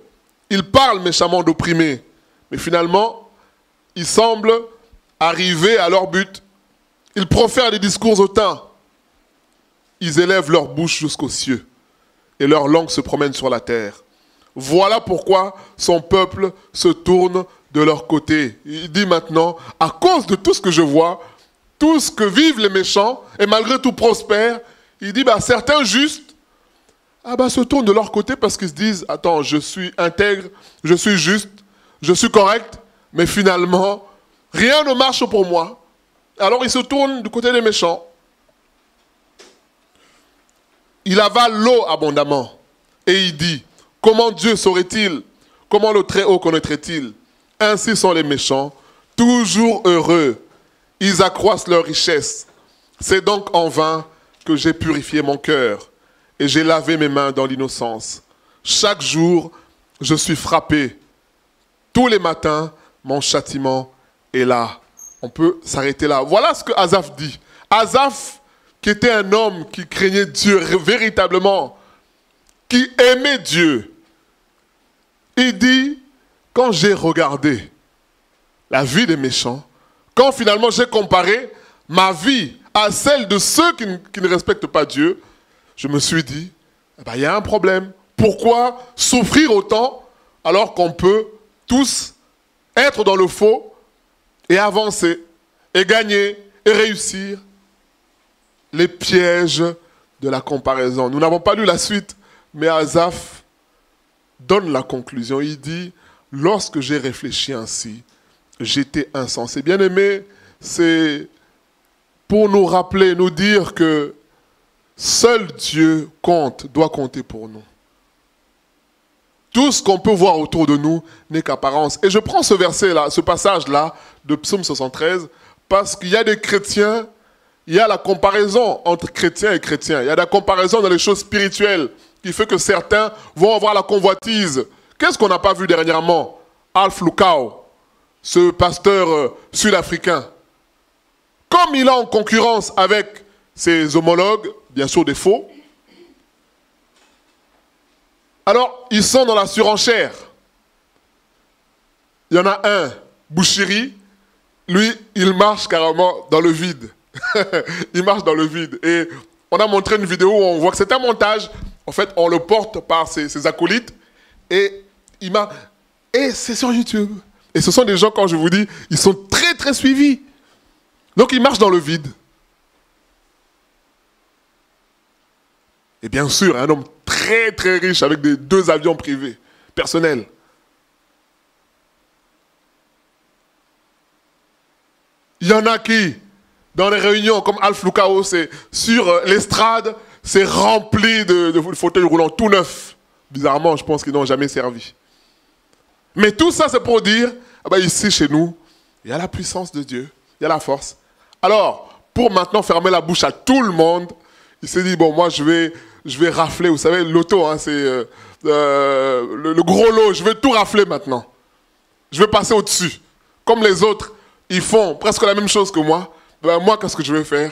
ils parlent méchamment d'opprimés, mais finalement, ils semblent arriver à leur but. Ils profèrent des discours hautains. Ils élèvent leur bouche jusqu'aux cieux et leur langue se promène sur la terre. Voilà pourquoi son peuple se tourne de leur côté. Il dit maintenant, à cause de tout ce que je vois, tout ce que vivent les méchants, et malgré tout prospèrent, il dit, certains justes, se tournent de leur côté parce qu'ils se disent, attends, je suis intègre, je suis juste, je suis correct, mais finalement, rien ne marche pour moi. Alors ils se tournent du côté des méchants. Il avale l'eau abondamment. Et il dit, comment Dieu saurait-il? Comment le Très-Haut connaîtrait-il? Ainsi sont les méchants, toujours heureux. Ils accroissent leur richesse. C'est donc en vain que j'ai purifié mon cœur et j'ai lavé mes mains dans l'innocence. Chaque jour, je suis frappé. Tous les matins, mon châtiment est là. On peut s'arrêter là. Voilà ce que Asaph dit. Asaph, qui était un homme qui craignait Dieu véritablement, qui aimait Dieu, il dit, quand j'ai regardé la vie des méchants, quand finalement j'ai comparé ma vie à celle de ceux qui ne respectent pas Dieu, je me suis dit, il y a un problème. Pourquoi souffrir autant alors qu'on peut tous être dans le faux et avancer, et gagner, et réussir? Les pièges de la comparaison. Nous n'avons pas lu la suite, mais Asaph donne la conclusion. Il dit, lorsque j'ai réfléchi ainsi, j'étais insensé. Bien-aimé, c'est pour nous rappeler, nous dire que seul Dieu compte, doit compter pour nous. Tout ce qu'on peut voir autour de nous n'est qu'apparence. Et je prends ce verset-là, ce passage-là de Psaume 73, parce qu'il y a des chrétiens, il y a la comparaison entre chrétiens et chrétiens. Il y a la comparaison dans les choses spirituelles qui fait que certains vont avoir la convoitise. Qu'est-ce qu'on n'a pas vu dernièrement? Alf Lukao, ce pasteur sud-africain. Comme il est en concurrence avec ses homologues, bien sûr des faux, alors ils sont dans la surenchère. Il y en a un, Bouchiri, lui, il marche carrément dans le vide. Il marche dans le vide. Et on a montré une vidéo où on voit que c'est un montage. En fait, on le porte par ses acolytes. Et c'est sur YouTube. Et ce sont des gens, quand je vous dis, ils sont très très suivis. Donc ils marchent dans le vide. Et bien sûr, un homme très très riche avec 2 avions privés, personnels. Il y en a qui, dans les réunions, comme Alf Lukao, c'est sur l'estrade, c'est rempli de fauteuils roulants tout neufs. Bizarrement, je pense qu'ils n'ont jamais servi. Mais tout ça, c'est pour dire, ici, chez nous, il y a la puissance de Dieu, il y a la force. Alors, pour maintenant fermer la bouche à tout le monde, il s'est dit, bon, moi, je vais rafler, vous savez, l'auto, hein, c'est le gros lot, je vais tout rafler maintenant. Je vais passer au-dessus. Comme les autres, ils font presque la même chose que moi. Moi, qu'est-ce que je vais faire?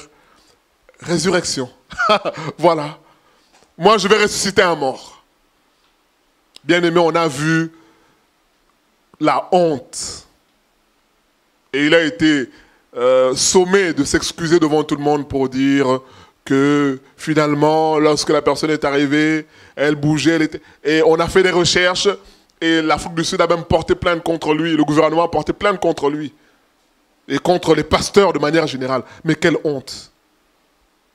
Résurrection. Voilà. Moi, je vais ressusciter un mort. Bien aimé, on a vu la honte. Et il a été sommé de s'excuser devant tout le monde pour dire que finalement, lorsque la personne est arrivée, elle bougeait, et on a fait des recherches, et l'Afrique du Sud a même porté plainte contre lui, le gouvernement a porté plainte contre lui, et contre les pasteurs de manière générale. Mais quelle honte.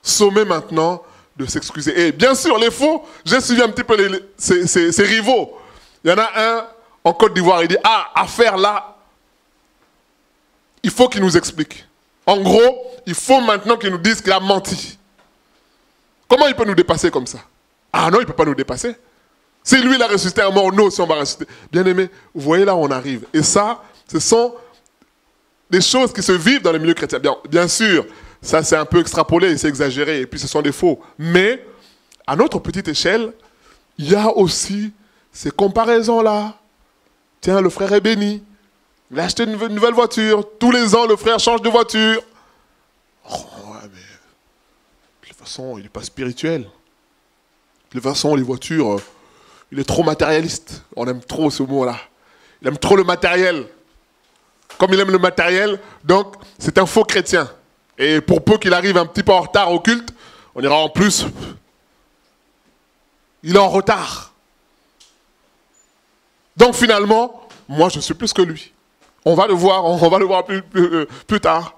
Sommé maintenant de s'excuser. Et bien sûr, les faux, j'ai suivi un petit peu ses rivaux. Il y en a un en Côte d'Ivoire, il dit, affaire là, il faut qu'il nous explique. En gros, il faut maintenant qu'il nous dise qu'il a menti. Comment il peut nous dépasser comme ça? Ah non, il ne peut pas nous dépasser. Si lui, il a ressuscité un mort, nous aussi, on va ressusciter. Bien aimé, vous voyez là où on arrive. Et ça, ce sont des choses qui se vivent dans les milieux chrétiens. Bien sûr, ça c'est un peu extrapolé, c'est exagéré, et puis ce sont des faux. Mais, à notre petite échelle, il y a aussi ces comparaisons-là. Tiens, le frère est béni. Il a acheté une nouvelle voiture. Tous les ans, le frère change de voiture. Oh, ouais, mais de toute façon, il n'est pas spirituel. De toute façon, les voitures, il est trop matérialiste. On aime trop ce mot-là. Il aime trop le matériel. Comme il aime le matériel, donc c'est un faux chrétien. Et pour peu qu'il arrive un petit peu en retard au culte, on ira en plus. Il est en retard. Donc finalement, moi je suis plus que lui. On va le voir plus tard.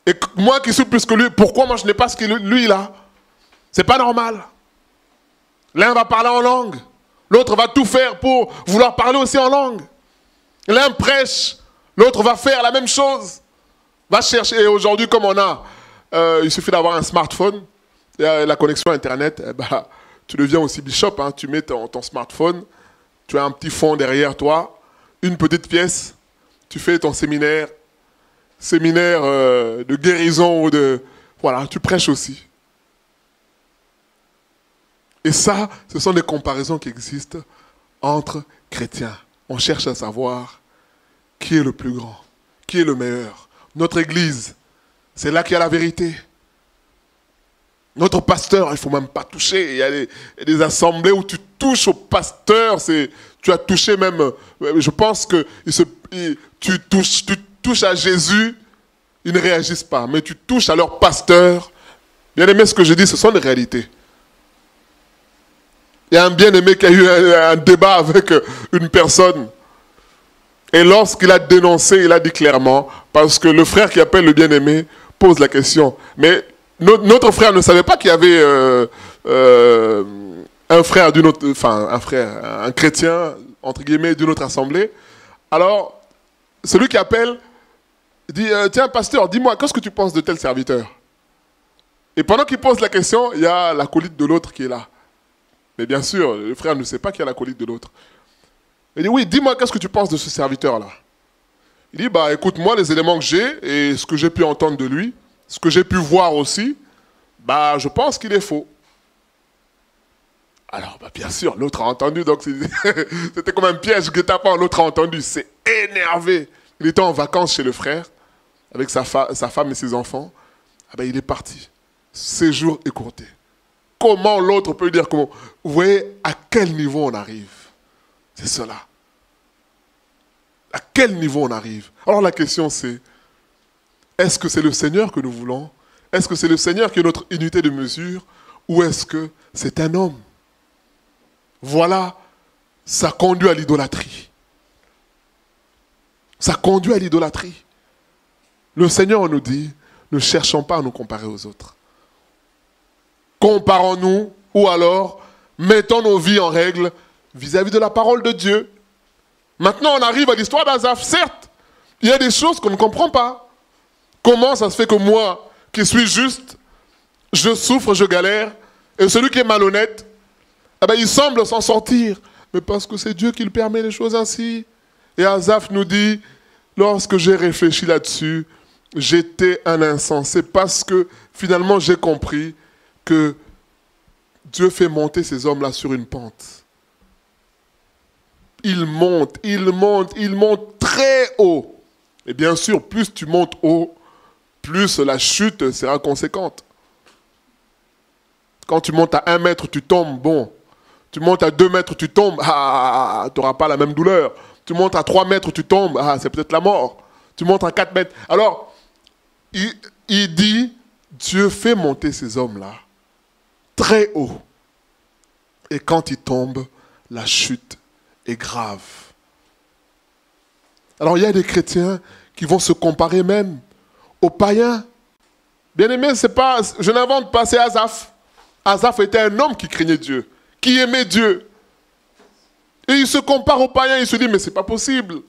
Et moi qui suis plus que lui, pourquoi moi je n'ai pas ce que lui il a? C'est pas normal. L'un va parler en langue, l'autre va tout faire pour vouloir parler aussi en langue. L'un prêche, l'autre va faire la même chose. Va chercher, et aujourd'hui comme on a, il suffit d'avoir un smartphone, la connexion Internet, tu deviens aussi bishop, hein, tu mets ton smartphone, tu as un petit fond derrière toi, une petite pièce, tu fais ton séminaire de guérison, voilà, tu prêches aussi. Et ça, ce sont des comparaisons qui existent entre chrétiens. On cherche à savoir qui est le plus grand, qui est le meilleur. Notre église, c'est là qu'il y a la vérité. Notre pasteur, il ne faut même pas toucher. Il y a des assemblées où tu touches au pasteur. Tu as touché même, je pense que tu touches à Jésus, ils ne réagissent pas. Mais tu touches à leur pasteur. Bien aimé, ce que je dis, ce sont des réalités. Il y a un bien-aimé qui a eu un débat avec une personne. Et lorsqu'il a dénoncé, il a dit clairement, parce que le frère qui appelle le bien-aimé pose la question. Mais notre frère ne savait pas qu'il y avait un frère d'une autre, un chrétien, entre guillemets, d'une autre assemblée. Alors, celui qui appelle dit, tiens, pasteur, dis-moi, qu'est-ce que tu penses de tel serviteur? Et pendant qu'il pose la question, il y a l'acolyte de l'autre qui est là. Mais bien sûr, le frère ne sait pas qui est l'acolyte de l'autre. Il dit, oui, dis-moi, qu'est-ce que tu penses de ce serviteur-là? Il dit, bah écoute, moi, les éléments que j'ai et ce que j'ai pu entendre de lui, ce que j'ai pu voir aussi, bah je pense qu'il est faux. Alors, bah, bien sûr, l'autre a entendu, donc c'était comme un piège que l'autre a entendu, c'est énervé. Il était en vacances chez le frère, avec sa femme et ses enfants. Ah ben, il est parti. Séjour écourté. Comment l'autre peut dire comment? Vous voyez à quel niveau on arrive? C'est cela. À quel niveau on arrive? Alors la question c'est, est-ce que c'est le Seigneur que nous voulons? Est-ce que c'est le Seigneur qui est notre unité de mesure? Ou est-ce que c'est un homme? Voilà, ça conduit à l'idolâtrie. Ça conduit à l'idolâtrie. Le Seigneur nous dit, ne cherchons pas à nous comparer aux autres. Comparons-nous, ou alors, mettons nos vies en règle vis-à-vis de la parole de Dieu. Maintenant, on arrive à l'histoire d'Asaph. Certes, il y a des choses qu'on ne comprend pas. Comment ça se fait que moi, qui suis juste, je souffre, je galère, et celui qui est malhonnête, eh ben, il semble s'en sortir. Mais parce que c'est Dieu qui le permet les choses ainsi. Et Asaph nous dit, lorsque j'ai réfléchi là-dessus, j'étais un insensé parce que finalement j'ai compris que Dieu fait monter ces hommes-là sur une pente. Ils montent, ils montent, ils montent très haut. Et bien sûr, plus tu montes haut, plus la chute sera conséquente. Quand tu montes à 1 mètre, tu tombes, bon. Tu montes à 2 mètres, tu tombes, tu n'auras pas la même douleur. Tu montes à 3 mètres, tu tombes, c'est peut-être la mort. Tu montes à 4 mètres. Alors, il dit, Dieu fait monter ces hommes-là très haut. Et quand ils tombent, la chute est grave. Alors, il y a des chrétiens qui vont se comparer même aux païens. Bien-aimé, je n'invente pas, c'est Asaph. Asaph était un homme qui craignait Dieu, qui aimait Dieu. Et il se compare aux païens, il se dit, mais c'est pas possible.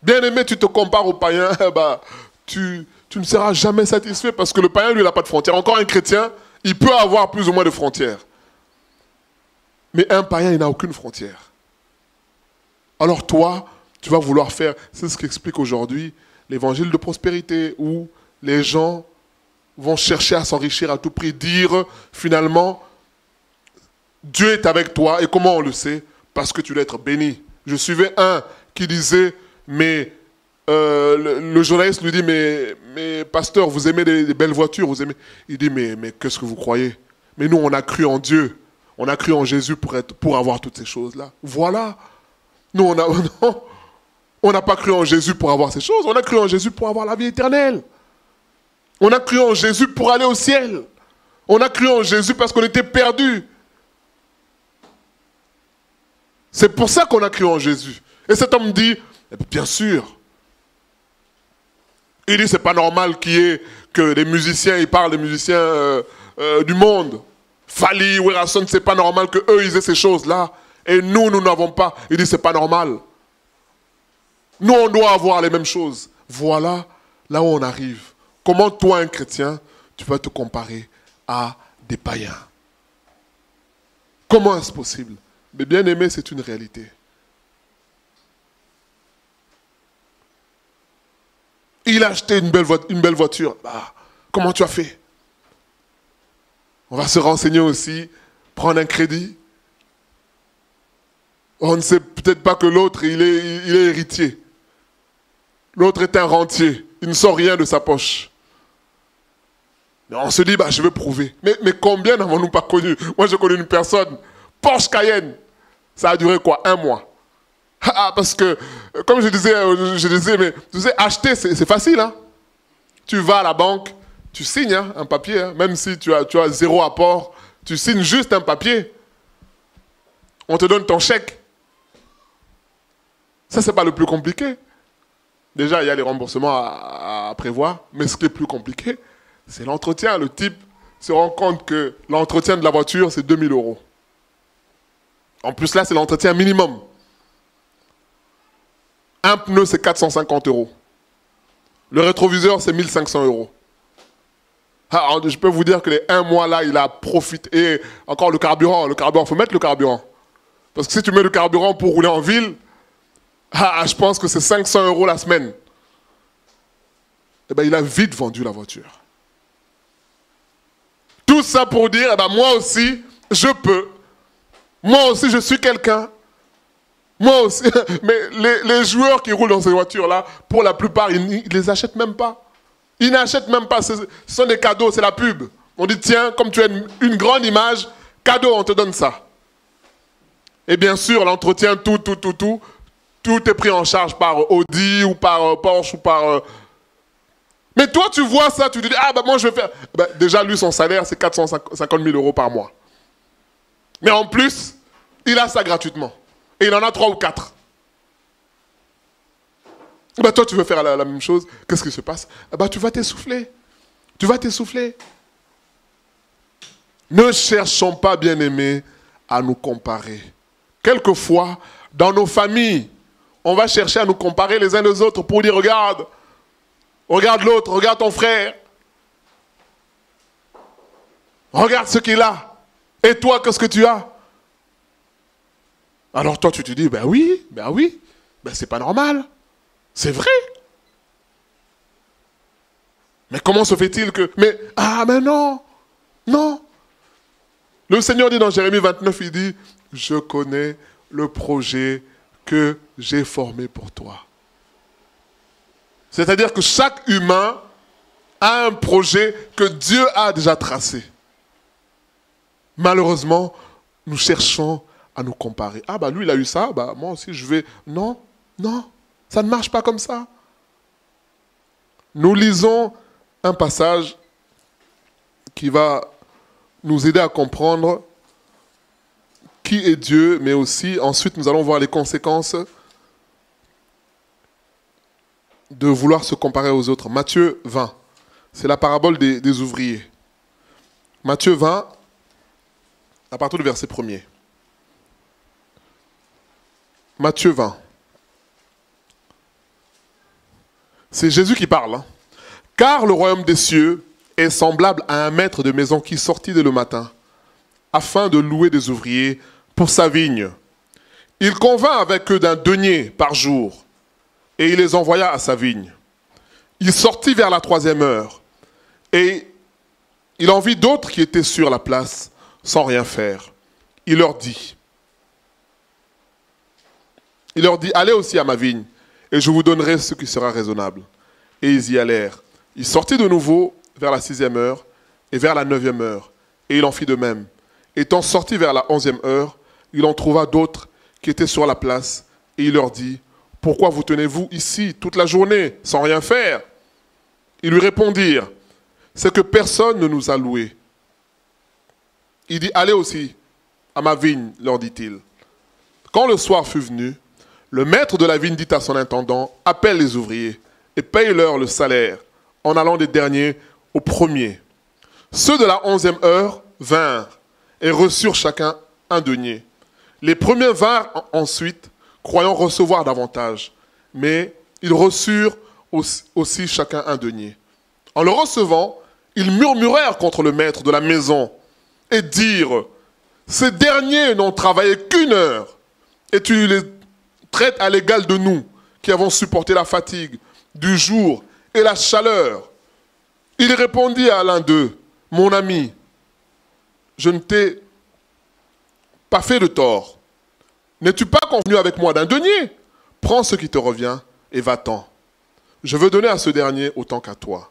Bien-aimé, tu te compares aux païens, bah, tu ne seras jamais satisfait parce que le païen, lui, il n'a pas de frontières. Encore un chrétien, il peut avoir plus ou moins de frontières. Mais un païen, il n'a aucune frontière. Alors toi, tu vas vouloir faire, c'est ce qu'explique aujourd'hui l'évangile de prospérité, où les gens vont chercher à s'enrichir à tout prix, dire finalement, Dieu est avec toi. Et comment on le sait? Parce que tu dois être béni. Je suivais un qui disait, mais le journaliste lui dit, mais pasteur, vous aimez les belles voitures, vous aimez... Il dit, mais qu'est-ce que vous croyez? Mais nous, on a cru en Dieu. On a cru en Jésus pour avoir toutes ces choses-là. Voilà. Nous, on n'a pas cru en Jésus pour avoir ces choses. On a cru en Jésus pour avoir la vie éternelle. On a cru en Jésus pour aller au ciel. On a cru en Jésus parce qu'on était perdus. C'est pour ça qu'on a cru en Jésus. Et cet homme dit, bien sûr. Il dit, c'est pas normal que les musiciens, ils parlent des musiciens du monde. Fali, Werason, c'est pas normal qu'eux, ils aient ces choses-là. Et nous n'avons pas. Il dit, c'est pas normal. Nous, on doit avoir les mêmes choses. Voilà là où on arrive. Comment toi, un chrétien, tu vas te comparer à des païens? Comment est-ce possible? Mais bien aimé, c'est une réalité. Il a acheté une belle voiture. Bah, comment tu as fait? On va se renseigner aussi, prendre un crédit. On ne sait peut-être pas que l'autre, il est héritier. L'autre est un rentier. Il ne sort rien de sa poche. Mais on se dit, bah, je vais prouver. Mais combien n'avons-nous pas connu? Moi, j'ai connu une personne, Porsche Cayenne. Ça a duré quoi? 1 mois. Parce que, comme je disais, mais tu sais, acheter, c'est facile. Hein? Tu vas à la banque, tu signes un papier. Hein? Même si tu as 0 apport, tu signes juste un papier. On te donne ton chèque. Ça, c'est pas le plus compliqué. Déjà, il y a les remboursements à prévoir. Mais ce qui est plus compliqué, c'est l'entretien. Le type se rend compte que l'entretien de la voiture, c'est 2 000 €. En plus, là, c'est l'entretien minimum. Un pneu, c'est 450 €. Le rétroviseur, c'est 1 500 €. Alors, je peux vous dire que les 1 mois là, il a profité. Et encore le carburant, il faut mettre le carburant. Parce que si tu mets le carburant pour rouler en ville, je pense que c'est 500 € la semaine. Eh bien, il a vite vendu la voiture. Tout ça pour dire, eh ben, moi aussi, je peux. Moi aussi, je suis quelqu'un. Moi aussi. Mais les joueurs qui roulent dans ces voitures-là, pour la plupart, ils ne les achètent même pas. Ils n'achètent même pas. Ce sont des cadeaux, c'est la pub. On dit, tiens, comme tu as une grande image, cadeau, on te donne ça. Et bien sûr, l'entretien, tout est pris en charge par Audi ou par Porsche ou par... Mais toi, tu vois ça, tu te dis, moi je vais faire... déjà, lui, son salaire, c'est 450 000 € par mois. Mais en plus, il a ça gratuitement. Et il en a 3 ou 4. Toi, tu veux faire la même chose. Qu'est-ce qui se passe? Tu vas t'essouffler. Tu vas t'essouffler. Ne cherchons pas, bien-aimés, à nous comparer. Quelquefois, dans nos familles, on va chercher à nous comparer les uns les autres pour dire, regarde l'autre, regarde ton frère. Regarde ce qu'il a. Et toi, qu'est-ce que tu as? Alors toi, tu te dis, oui, c'est pas normal. C'est vrai. Mais comment se fait-il que... Mais non. Le Seigneur dit dans Jérémie 29, il dit, je connais le projet que j'ai formé pour toi. C'est-à-dire que chaque humain a un projet que Dieu a déjà tracé. Malheureusement, nous cherchons à nous comparer. Lui, il a eu ça, moi aussi, je vais... Non, ça ne marche pas comme ça. Nous lisons un passage qui va nous aider à comprendre qui est Dieu, mais aussi, ensuite, nous allons voir les conséquences de vouloir se comparer aux autres. Matthieu 20, c'est la parabole des ouvriers. Matthieu 20, à partir du verset 1er. Matthieu 20. C'est Jésus qui parle. Car le royaume des cieux est semblable à un maître de maison qui sortit dès le matin, afin de louer des ouvriers pour sa vigne. Il convint avec eux d'un denier par jour, et il les envoya à sa vigne. Il sortit vers la 3e heure, et il en vit d'autres qui étaient sur la place, sans rien faire. Il leur dit, allez aussi à ma vigne, et je vous donnerai ce qui sera raisonnable. Et ils y allèrent. Il sortit de nouveau vers la 6e heure, et vers la 9e heure, et il en fit de même. Étant sorti vers la 11e heure, il en trouva d'autres qui étaient sur la place, et il leur dit, pourquoi vous tenez-vous ici toute la journée, sans rien faire? Ils lui répondirent, c'est que personne ne nous a loués. Il dit, allez aussi à ma vigne, leur dit-il. Quand le soir fut venu, le maître de la vigne dit à son intendant, appelle les ouvriers et paye-leur le salaire, en allant des derniers aux premiers. Ceux de la 11e heure vinrent et reçurent chacun un denier. Les premiers vinrent ensuite, croyant recevoir davantage, mais ils reçurent aussi chacun un denier. En le recevant, ils murmurèrent contre le maître de la maison et dirent, ces derniers n'ont travaillé qu'1 heure, et tu les traites à l'égal de nous, qui avons supporté la fatigue du jour et la chaleur. Il répondit à l'un d'eux, mon ami, je ne t'ai pas fait de tort. N'es-tu pas convenu avec moi d'un denier? Prends ce qui te revient et va-t'en. Je veux donner à ce dernier autant qu'à toi.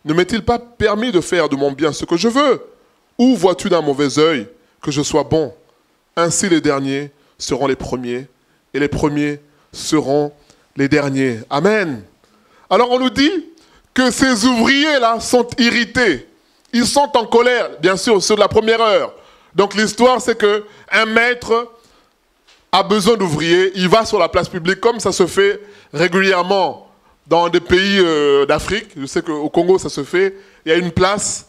Ne m'est-il pas permis de faire de mon bien ce que je veux? Ou vois-tu d'un mauvais œil que je sois bon? Ainsi les derniers seront les premiers, et les premiers seront les derniers. Amen. Alors on nous dit que ces ouvriers-là sont irrités. Ils sont en colère, bien sûr, sur la première heure. Donc l'histoire, c'est qu'un maître a besoin d'ouvriers. Il va sur la place publique, comme ça se fait régulièrement dans des pays d'Afrique. Je sais qu'au Congo, ça se fait. Il y a une place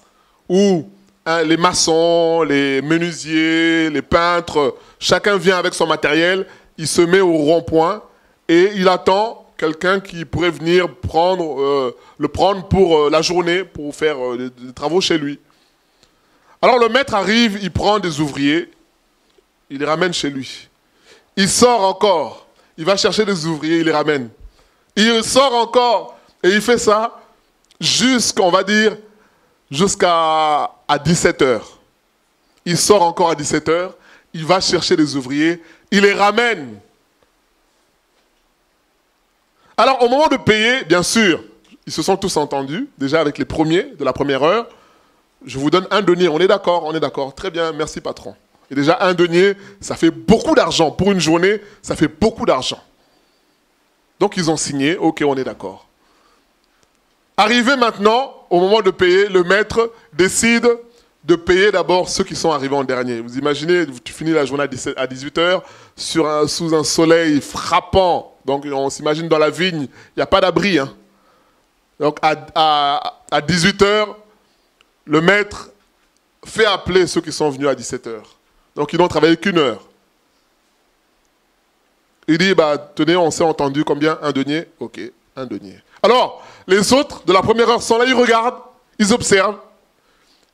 où les maçons, les menuisiers, les peintres, chacun vient avec son matériel. Il se met au rond-point et il attend quelqu'un qui pourrait venir le prendre pour la journée, pour faire des travaux chez lui. Alors le maître arrive, il prend des ouvriers, il les ramène chez lui. Il sort encore, il va chercher des ouvriers, il les ramène. Il sort encore et il fait ça jusqu'à 17h. Il sort encore à 17h, il va chercher des ouvriers, il les ramène. Alors au moment de payer, bien sûr, ils se sont tous entendus, déjà avec les premiers de la première heure. Je vous donne un denier, on est d'accord, très bien, merci patron. Et déjà un denier, ça fait beaucoup d'argent. Pour une journée, ça fait beaucoup d'argent. Donc ils ont signé, ok, on est d'accord. Arrivé maintenant, au moment de payer, le maître décide de payer d'abord ceux qui sont arrivés en dernier. Vous imaginez, tu finis la journée à 18h, sous un soleil frappant. Donc on s'imagine dans la vigne, il n'y a pas d'abri. Hein. Donc à 18h, le maître fait appeler ceux qui sont venus à 17h. Donc ils n'ont travaillé qu'une heure. Il dit, tenez, on s'est entendu combien? Un denier? Ok, un denier. Alors, les autres de la première heure sont là, ils regardent, ils observent.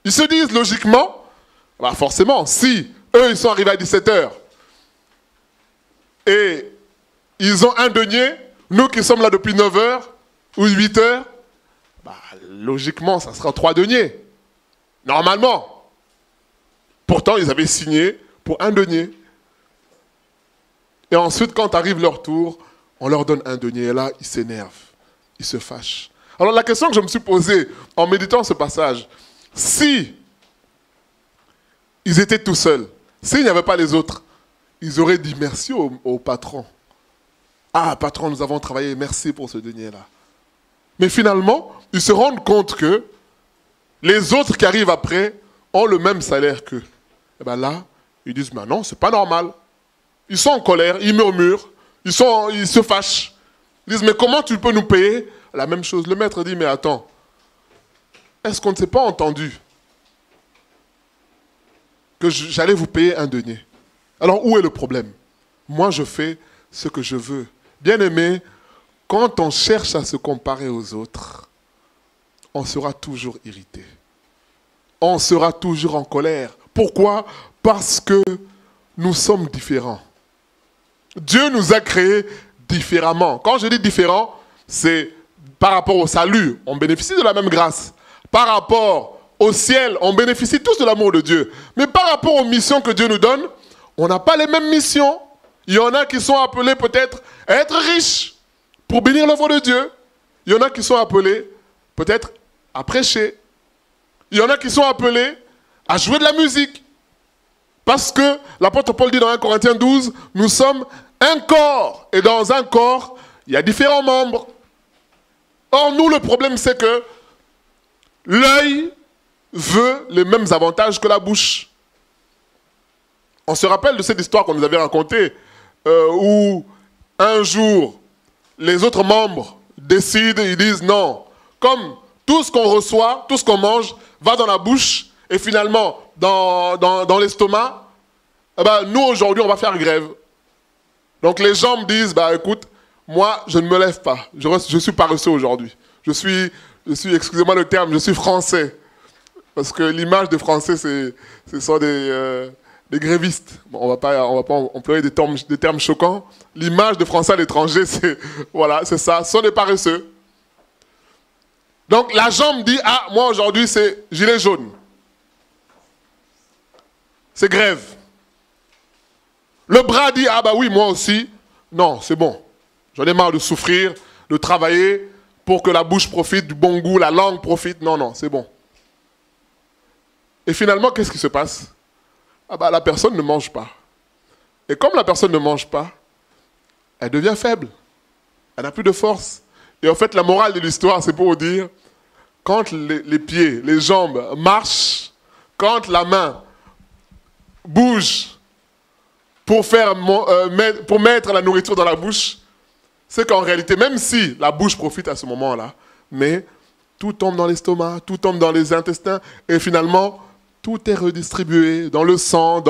Ils se disent logiquement, forcément, si eux ils sont arrivés à 17h et ils ont un denier, nous qui sommes là depuis 9h ou 8h, logiquement ça sera 3 deniers. Normalement. Pourtant ils avaient signé pour un denier. Et ensuite quand arrive leur tour, on leur donne un denier et là ils s'énervent, ils se fâchent. Alors la question que je me suis posée en méditant ce passage, si ils étaient tout seuls, s'il n'y avait pas les autres, ils auraient dit merci au patron. Ah, patron, nous avons travaillé, merci pour ce denier-là. Mais finalement, ils se rendent compte que les autres qui arrivent après ont le même salaire qu'eux. Et bien là, ils disent, mais non, c'est pas normal. Ils sont en colère, ils murmurent, ils se fâchent. Ils disent, mais comment tu peux nous payer la même chose? Le maître dit, mais attends, est-ce qu'on ne s'est pas entendu que j'allais vous payer un denier? Alors où est le problème? Moi, je fais ce que je veux. Bien-aimé, quand on cherche à se comparer aux autres, on sera toujours irrité. On sera toujours en colère. Pourquoi? Parce que nous sommes différents. Dieu nous a créés différemment. Quand je dis différent, c'est par rapport au salut, on bénéficie de la même grâce. Par rapport au ciel, on bénéficie tous de l'amour de Dieu. Mais par rapport aux missions que Dieu nous donne, on n'a pas les mêmes missions. Il y en a qui sont appelés peut-être à être riches pour bénir l'œuvre de Dieu. Il y en a qui sont appelés peut-être à prêcher. Il y en a qui sont appelés à jouer de la musique. Parce que l'apôtre Paul dit dans 1 Corinthiens 12, nous sommes un corps. Et dans un corps, il y a différents membres. Or, nous, le problème, c'est que l'œil veut les mêmes avantages que la bouche. On se rappelle de cette histoire qu'on nous avait racontée, où un jour, les autres membres décident, ils disent non. Comme tout ce qu'on reçoit, tout ce qu'on mange, va dans la bouche, et finalement, dans l'estomac, nous, aujourd'hui, on va faire grève. Donc les gens me disent, écoute, moi, je ne me lève pas. Je suis paresseux aujourd'hui. Je suis, excusez-moi le terme, je suis français. Parce que l'image des Français, ce sont des grévistes. Bon, on va pas employer des termes choquants. L'image des Français à l'étranger, c'est ça. Ce sont des paresseux. Donc la jambe dit, moi aujourd'hui, c'est gilet jaune. C'est grève. Le bras dit, oui, moi aussi. Non, c'est bon. J'en ai marre de souffrir, de travailler pour que la bouche profite du bon goût, la langue profite. Non, c'est bon. Et finalement, qu'est-ce qui se passe? La personne ne mange pas. Et comme la personne ne mange pas, elle devient faible. Elle n'a plus de force. Et en fait, la morale de l'histoire, c'est pour vous dire, quand les pieds, les jambes marchent, quand la main bouge pour mettre la nourriture dans la bouche, c'est qu'en réalité, même si la bouche profite à ce moment-là, mais tout tombe dans l'estomac, tout tombe dans les intestins, et finalement, tout est redistribué dans le sang.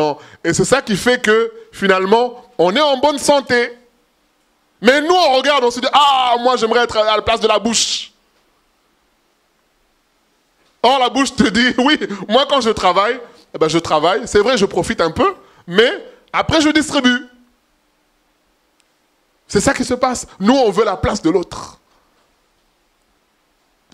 Et c'est ça qui fait que, finalement, on est en bonne santé. Mais nous, on regarde, on se dit, ah, moi, j'aimerais être à la place de la bouche. Or, la bouche te dit, oui, moi, quand je travaille, eh ben, je travaille. C'est vrai, je profite un peu, mais après, je distribue. C'est ça qui se passe. Nous, on veut la place de l'autre.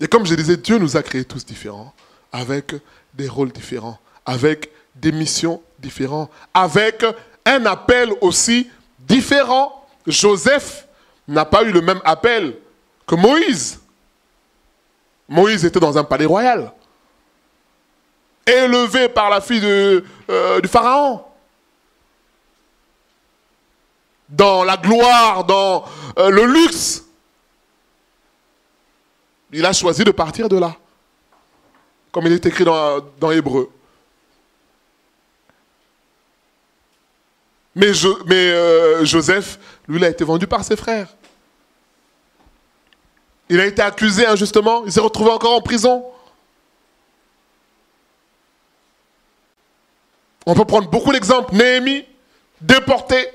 Et comme je disais, Dieu nous a créés tous différents, avec des rôles différents, avec des missions différentes, avec un appel aussi différent. Joseph n'a pas eu le même appel que Moïse. Moïse était dans un palais royal, élevé par la fille du pharaon. Dans la gloire, dans le luxe. Il a choisi de partir de là. Comme il est écrit dans Hébreu. Mais Joseph, lui, il a été vendu par ses frères. Il a été accusé injustement. Il s'est retrouvé encore en prison. On peut prendre beaucoup d'exemples. Néhémie, déporté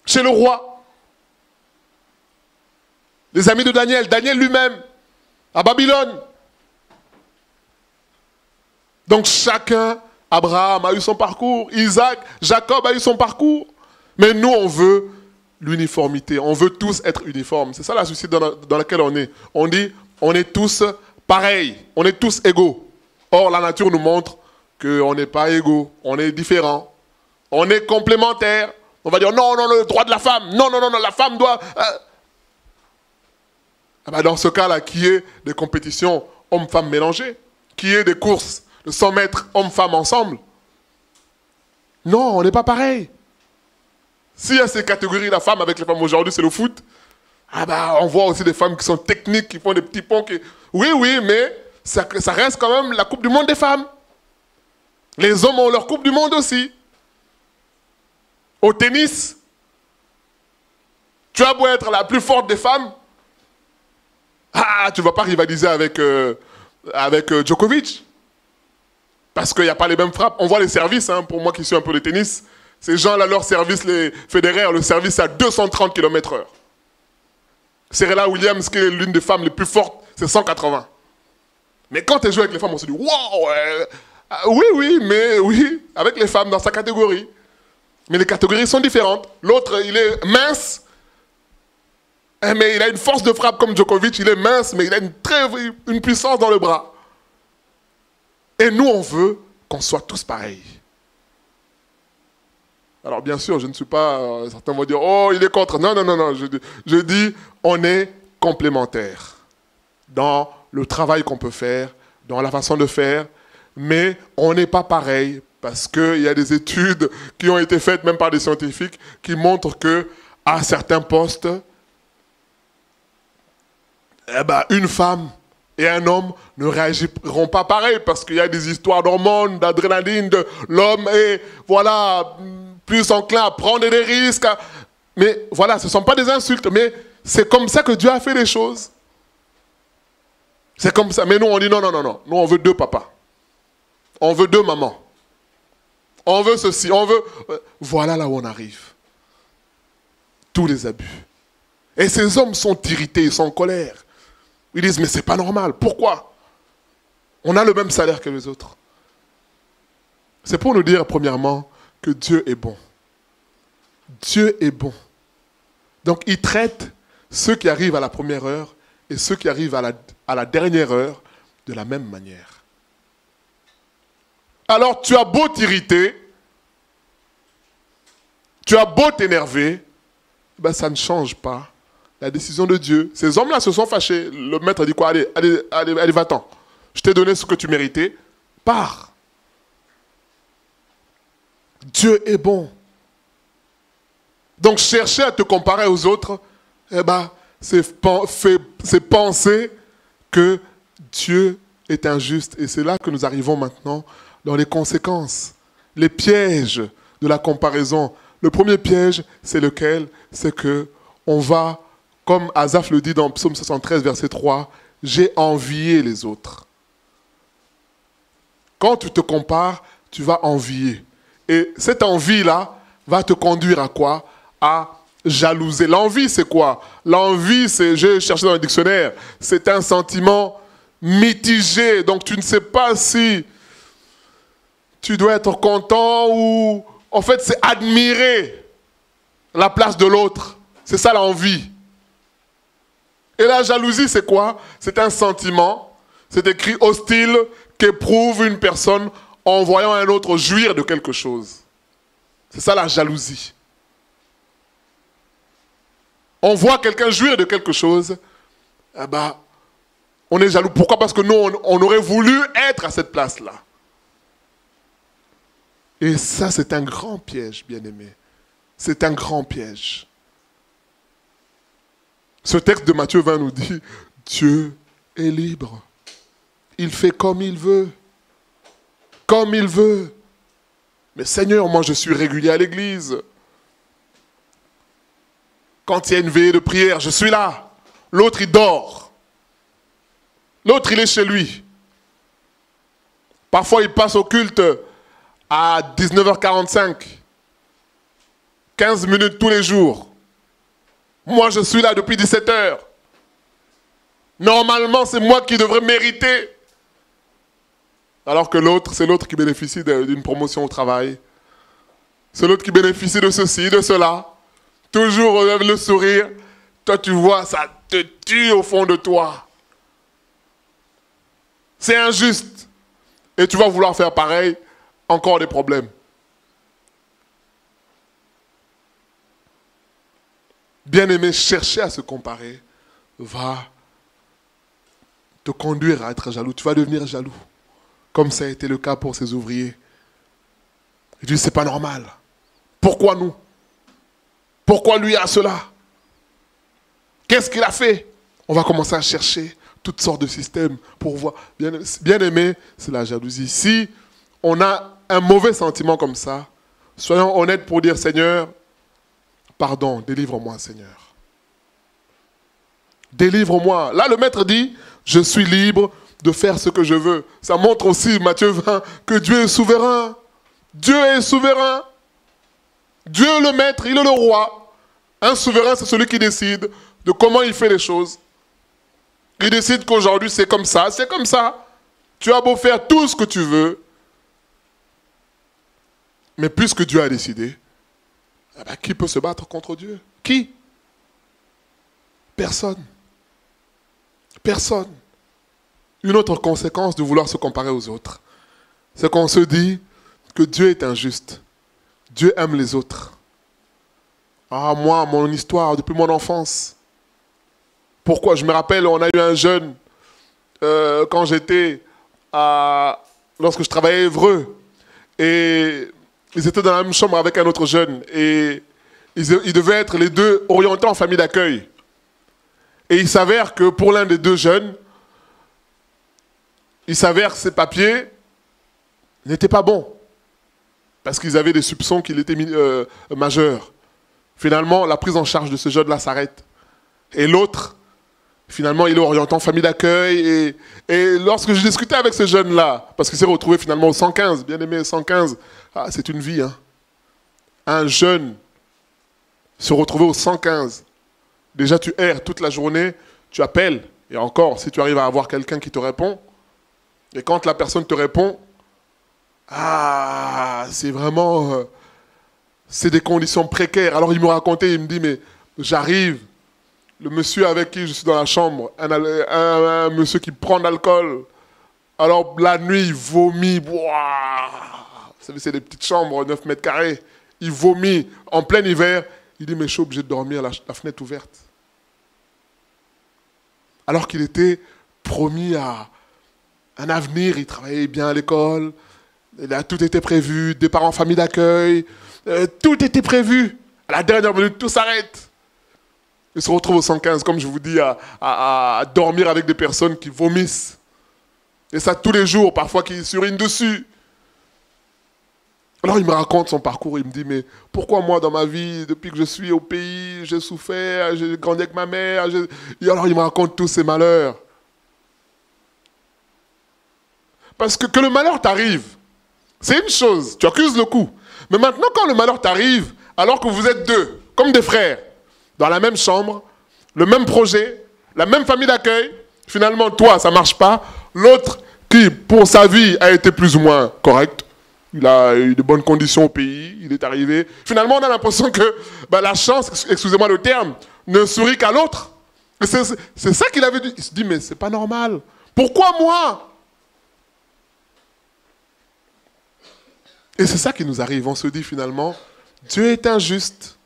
chez le roi. Les amis de Daniel, Daniel lui-même, à Babylone. Donc chacun, Abraham a eu son parcours, Isaac, Jacob a eu son parcours. Mais nous, on veut l'uniformité, on veut tous être uniformes. C'est ça la société dans laquelle on est. On dit, on est tous pareils, on est tous égaux. Or, la nature nous montre qu'on n'est pas égaux, on est différents, on est complémentaires. On va dire, non, non, le droit de la femme, non, non, non, non la femme doit... Dans ce cas-là, qui est des compétitions hommes-femmes mélangées, qui est des courses de 100 mètres hommes-femmes ensemble. Non, on n'est pas pareil. S'il y a ces catégories, la femme avec les femmes aujourd'hui, c'est le foot. On voit aussi des femmes qui sont techniques, qui font des petits ponts. Oui, oui, mais ça reste quand même la Coupe du Monde des femmes. Les hommes ont leur Coupe du Monde aussi. Au tennis, tu as beau être la plus forte des femmes, tu ne vas pas rivaliser avec Djokovic. Parce qu'il n'y a pas les mêmes frappes. On voit les services, pour moi qui suis un peu de tennis. Ces gens-là, leur service, les Federer, le service à 230 km/h. Serena Williams, qui est l'une des femmes les plus fortes, c'est 180. Mais quand tu joues avec les femmes, on se dit, waouh, oui, mais oui, avec les femmes dans sa catégorie. Mais les catégories sont différentes. L'autre, il est mince, mais il a une force de frappe comme Djokovic. Il est mince, mais il a une puissance dans le bras. Et nous, on veut qu'on soit tous pareils. Alors bien sûr, je ne suis pas... certains vont dire, oh, il est contre. Non, non, non, non. Je dis, on est complémentaires dans le travail qu'on peut faire, dans la façon de faire, mais on n'est pas pareil. Parce qu'il y a des études qui ont été faites, même par des scientifiques, qui montrent qu'à certains postes, une femme et un homme ne réagiront pas pareil, parce qu'il y a des histoires d'hormones, d'adrénaline, l'homme est plus enclin à prendre des risques. Mais voilà, ce ne sont pas des insultes, mais c'est comme ça que Dieu a fait les choses. C'est comme ça. Mais nous, on dit non, non, non, non. Nous, on veut 2 papas. On veut 2 mamans. On veut ceci, on veut... Voilà là où on arrive. Tous les abus. Et ces hommes sont irrités, ils sont en colère. Ils disent, mais c'est pas normal. Pourquoi? On a le même salaire que les autres. C'est pour nous dire, premièrement, que Dieu est bon. Dieu est bon. Donc, il traite ceux qui arrivent à la première heure et ceux qui arrivent à la dernière heure de la même manière. Alors, tu as beau t'irriter, tu as beau t'énerver, ça ne change pas la décision de Dieu. Ces hommes-là se sont fâchés. Le maître a dit quoi? Allez, va-t'en. Je t'ai donné ce que tu méritais. Pars. Dieu est bon. Donc, chercher à te comparer aux autres, c'est penser que Dieu est injuste. Et c'est là que nous arrivons maintenant dans les conséquences, les pièges de la comparaison. Le premier piège, c'est lequel? C'est que on va, comme Asaph le dit dans Psaume 73, verset 3, « J'ai envié les autres ». Quand tu te compares, tu vas envier. Et cette envie-là va te conduire à quoi? À jalouser. L'envie, c'est quoi? L'envie, c'est, j'ai cherché dans le dictionnaire, c'est un sentiment mitigé. Donc tu ne sais pas si tu dois être content ou... En fait, c'est admirer la place de l'autre. C'est ça l'envie. Et la jalousie, c'est quoi? C'est un sentiment, c'est écrit hostile, qu'éprouve une personne en voyant un autre jouir de quelque chose. C'est ça la jalousie. On voit quelqu'un jouir de quelque chose, eh ben, on est jaloux. Pourquoi? Parce que nous, on aurait voulu être à cette place-là. Et ça, c'est un grand piège, bien-aimé. C'est un grand piège. Ce texte de Matthieu 20 nous dit, Dieu est libre. Il fait comme il veut. Comme il veut. Mais Seigneur, moi je suis régulier à l'église. Quand il y a une veillée de prière, je suis là. L'autre, il dort. L'autre, il est chez lui. Parfois, il passe au culte à 19h45. 15 minutes tous les jours. Moi, je suis là depuis 17h. Normalement, c'est moi qui devrais mériter. Alors que l'autre, c'est l'autre qui bénéficie d'une promotion au travail. C'est l'autre qui bénéficie de ceci, de cela. Toujours le sourire. Toi, tu vois, ça te tue au fond de toi. C'est injuste. Et tu vas vouloir faire pareil, encore des problèmes. Bien-aimé, chercher à se comparer va te conduire à être jaloux. Tu vas devenir jaloux. Comme ça a été le cas pour ces ouvriers. Il dit, c'est pas normal. Pourquoi nous? Pourquoi lui a cela? Qu'est-ce qu'il a fait? On va commencer à chercher toutes sortes de systèmes pour voir. Bien aimé, c'est la jalousie. Si on a un mauvais sentiment comme ça, soyons honnêtes pour dire, Seigneur, pardon, délivre-moi, Seigneur. Délivre-moi. Là, le maître dit, je suis libre de faire ce que je veux. Ça montre aussi, Matthieu 20, que Dieu est souverain. Dieu est souverain. Dieu est le maître, il est le roi. Un souverain, c'est celui qui décide de comment il fait les choses. Il décide qu'aujourd'hui, c'est comme ça, c'est comme ça. Tu as beau faire tout ce que tu veux, mais puisque Dieu a décidé, eh ben, qui peut se battre contre Dieu? Qui? Personne. Personne. Une autre conséquence de vouloir se comparer aux autres, c'est qu'on se dit que Dieu est injuste. Dieu aime les autres. Ah, moi, mon histoire, depuis mon enfance. Pourquoi? Je me rappelle, on a eu un jeune, quand j'étais lorsque je travaillais à Évreux, et ils étaient dans la même chambre avec un autre jeune, et ils devaient être les deux orientés en famille d'accueil. Et il s'avère que pour l'un des deux jeunes, il s'avère que ses papiers n'étaient pas bons. Parce qu'ils avaient des soupçons qu'il était majeur. Finalement, la prise en charge de ce jeune-là s'arrête. Et l'autre, finalement, il est orienté en famille d'accueil. Et lorsque je discutais avec ce jeune-là, parce qu'il s'est retrouvé finalement au 115, bien aimé 115, c'est une vie. Hein. Un jeune se retrouver au 115. Déjà, tu erres toute la journée, tu appelles. Et encore, si tu arrives à avoir quelqu'un qui te répond, et quand la personne te répond, c'est vraiment... c'est des conditions précaires. Alors il me racontait, il me dit, mais j'arrive, le monsieur avec qui je suis dans la chambre, un monsieur qui prend de l'alcool, alors la nuit il vomit, vous savez c'est des petites chambres, 9 mètres carrés, il vomit en plein hiver, il dit, mais je suis obligé de dormir la fenêtre ouverte. Alors qu'il était promis à un avenir, il travaillait bien à l'école, tout était prévu, départ en famille d'accueil, tout était prévu. À la dernière minute, tout s'arrête. Il se retrouve au 115, comme je vous dis, à dormir avec des personnes qui vomissent. Et ça tous les jours, parfois qui surinent dessus. Alors il me raconte son parcours, il me dit, mais pourquoi moi dans ma vie, depuis que je suis au pays, j'ai souffert, j'ai grandi avec ma mère, et alors il me raconte tous ses malheurs. Parce que le malheur t'arrive, c'est une chose, tu accuses le coup. Mais maintenant quand le malheur t'arrive, alors que vous êtes deux, comme des frères, dans la même chambre, le même projet, la même famille d'accueil. Finalement, toi, ça ne marche pas. L'autre, qui, pour sa vie, a été plus ou moins correct. Il a eu de bonnes conditions au pays, il est arrivé. Finalement, on a l'impression que la chance, excusez-moi le terme, ne sourit qu'à l'autre. C'est ça qu'il avait dit. Il se dit, mais c'est pas normal. Pourquoi moi? Et c'est ça qui nous arrive. On se dit finalement, Dieu est injuste.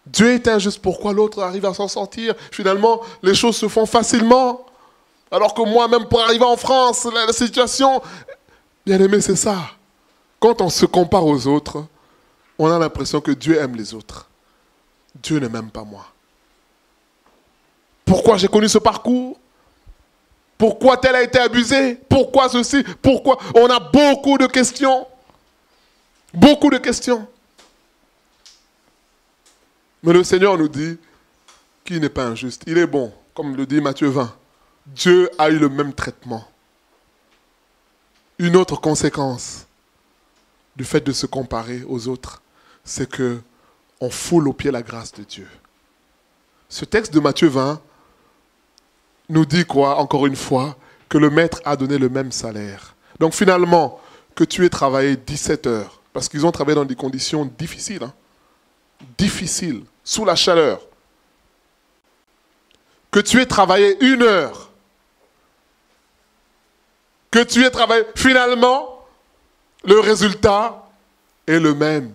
Dieu est injuste. Pourquoi l'autre arrive à s'en sortir? Finalement, les choses se font facilement. Alors que moi, même pour arriver en France, la situation... Bien aimé, c'est ça. Quand on se compare aux autres, on a l'impression que Dieu aime les autres. Dieu ne m'aime pas moi. Pourquoi j'ai connu ce parcours? Pourquoi tel a été abusé? Pourquoi ceci? Pourquoi? On a beaucoup de questions. Beaucoup de questions. Mais le Seigneur nous dit qu'il n'est pas injuste. Il est bon, comme le dit Matthieu 20. Dieu a eu le même traitement. Une autre conséquence du fait de se comparer aux autres, c'est qu'on foule aux pieds la grâce de Dieu. Ce texte de Matthieu 20 nous dit quoi, encore une fois, que le maître a donné le même salaire. Donc finalement, que tu aies travaillé 17 heures, parce qu'ils ont travaillé dans des conditions difficiles, difficiles, sous la chaleur, que tu aies travaillé 1 heure, que tu aies travaillé, finalement, le résultat est le même.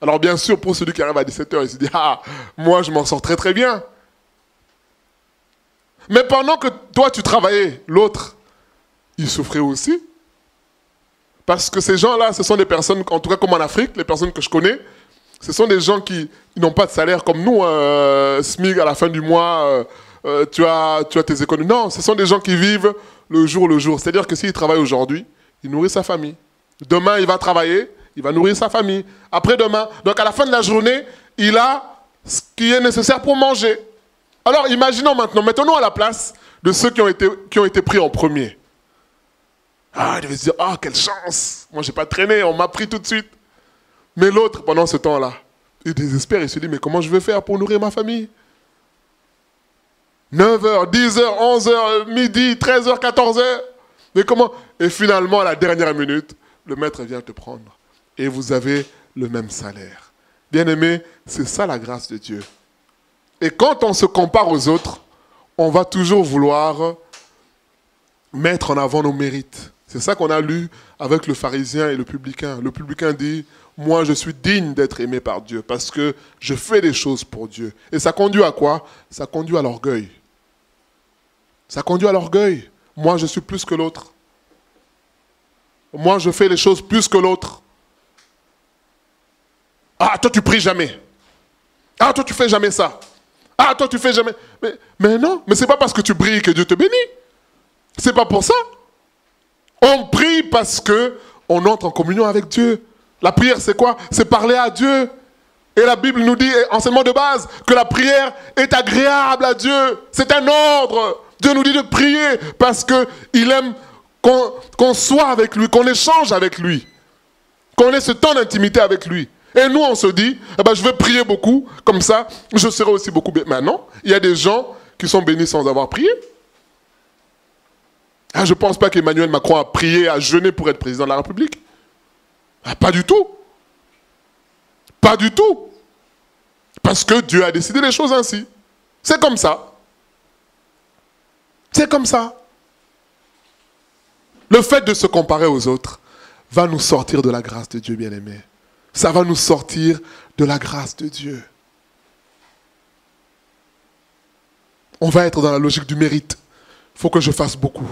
Alors bien sûr, pour celui qui arrive à 17 heures, il se dit, ah, moi je m'en sors très très bien. Mais pendant que toi tu travaillais, l'autre, il souffrait aussi. Parce que ces gens-là, ce sont des personnes, en tout cas comme en Afrique, les personnes que je connais, ce sont des gens qui n'ont pas de salaire comme nous, SMIC à la fin du mois, tu as tes économies. Non, ce sont des gens qui vivent le jour. C'est-à-dire que s'il travaille aujourd'hui, il nourrit sa famille. Demain, il va travailler, il va nourrir sa famille. Après-demain, donc à la fin de la journée, il a ce qui est nécessaire pour manger. Alors imaginons maintenant, mettons-nous à la place de ceux qui ont été pris en premier. Ah, il devait se dire, ah, quelle chance, moi j'ai pas traîné, on m'a pris tout de suite. Mais l'autre, pendant ce temps-là, il désespère, il se dit, mais comment je vais faire pour nourrir ma famille? 9h, 10h, 11h, midi, 13h, 14h. Mais comment? Et finalement, à la dernière minute, le maître vient te prendre. Et vous avez le même salaire. Bien-aimé, c'est ça la grâce de Dieu. Et quand on se compare aux autres, on va toujours vouloir mettre en avant nos mérites. C'est ça qu'on a lu avec le pharisien et le publicain. Le publicain dit, moi je suis digne d'être aimé par Dieu parce que je fais des choses pour Dieu. Et ça conduit à quoi? Ça conduit à l'orgueil. Ça conduit à l'orgueil. Moi je suis plus que l'autre. Moi je fais les choses plus que l'autre. Ah, toi tu pries jamais. Ah, toi tu fais jamais ça. Ah, toi tu fais jamais. Mais non, mais c'est pas parce que tu pries que Dieu te bénit. C'est pas pour ça. On prie parce que on entre en communion avec Dieu. La prière, c'est quoi? C'est parler à Dieu. Et la Bible nous dit, enseignement de base, que la prière est agréable à Dieu. C'est un ordre. Dieu nous dit de prier parce qu'il aime qu'on soit avec lui, qu'on échange avec lui, qu'on ait ce temps d'intimité avec lui. Et nous, on se dit, eh ben, je vais prier beaucoup, comme ça, je serai aussi beaucoup béni. Maintenant, il y a des gens qui sont bénis sans avoir prié. Ah, je ne pense pas qu'Emmanuel Macron a prié, a jeûné pour être président de la République. Ah, pas du tout. Pas du tout. Parce que Dieu a décidé les choses ainsi. C'est comme ça. C'est comme ça. Le fait de se comparer aux autres va nous sortir de la grâce de Dieu, bien-aimé. Ça va nous sortir de la grâce de Dieu. On va être dans la logique du mérite. Il faut que je fasse beaucoup.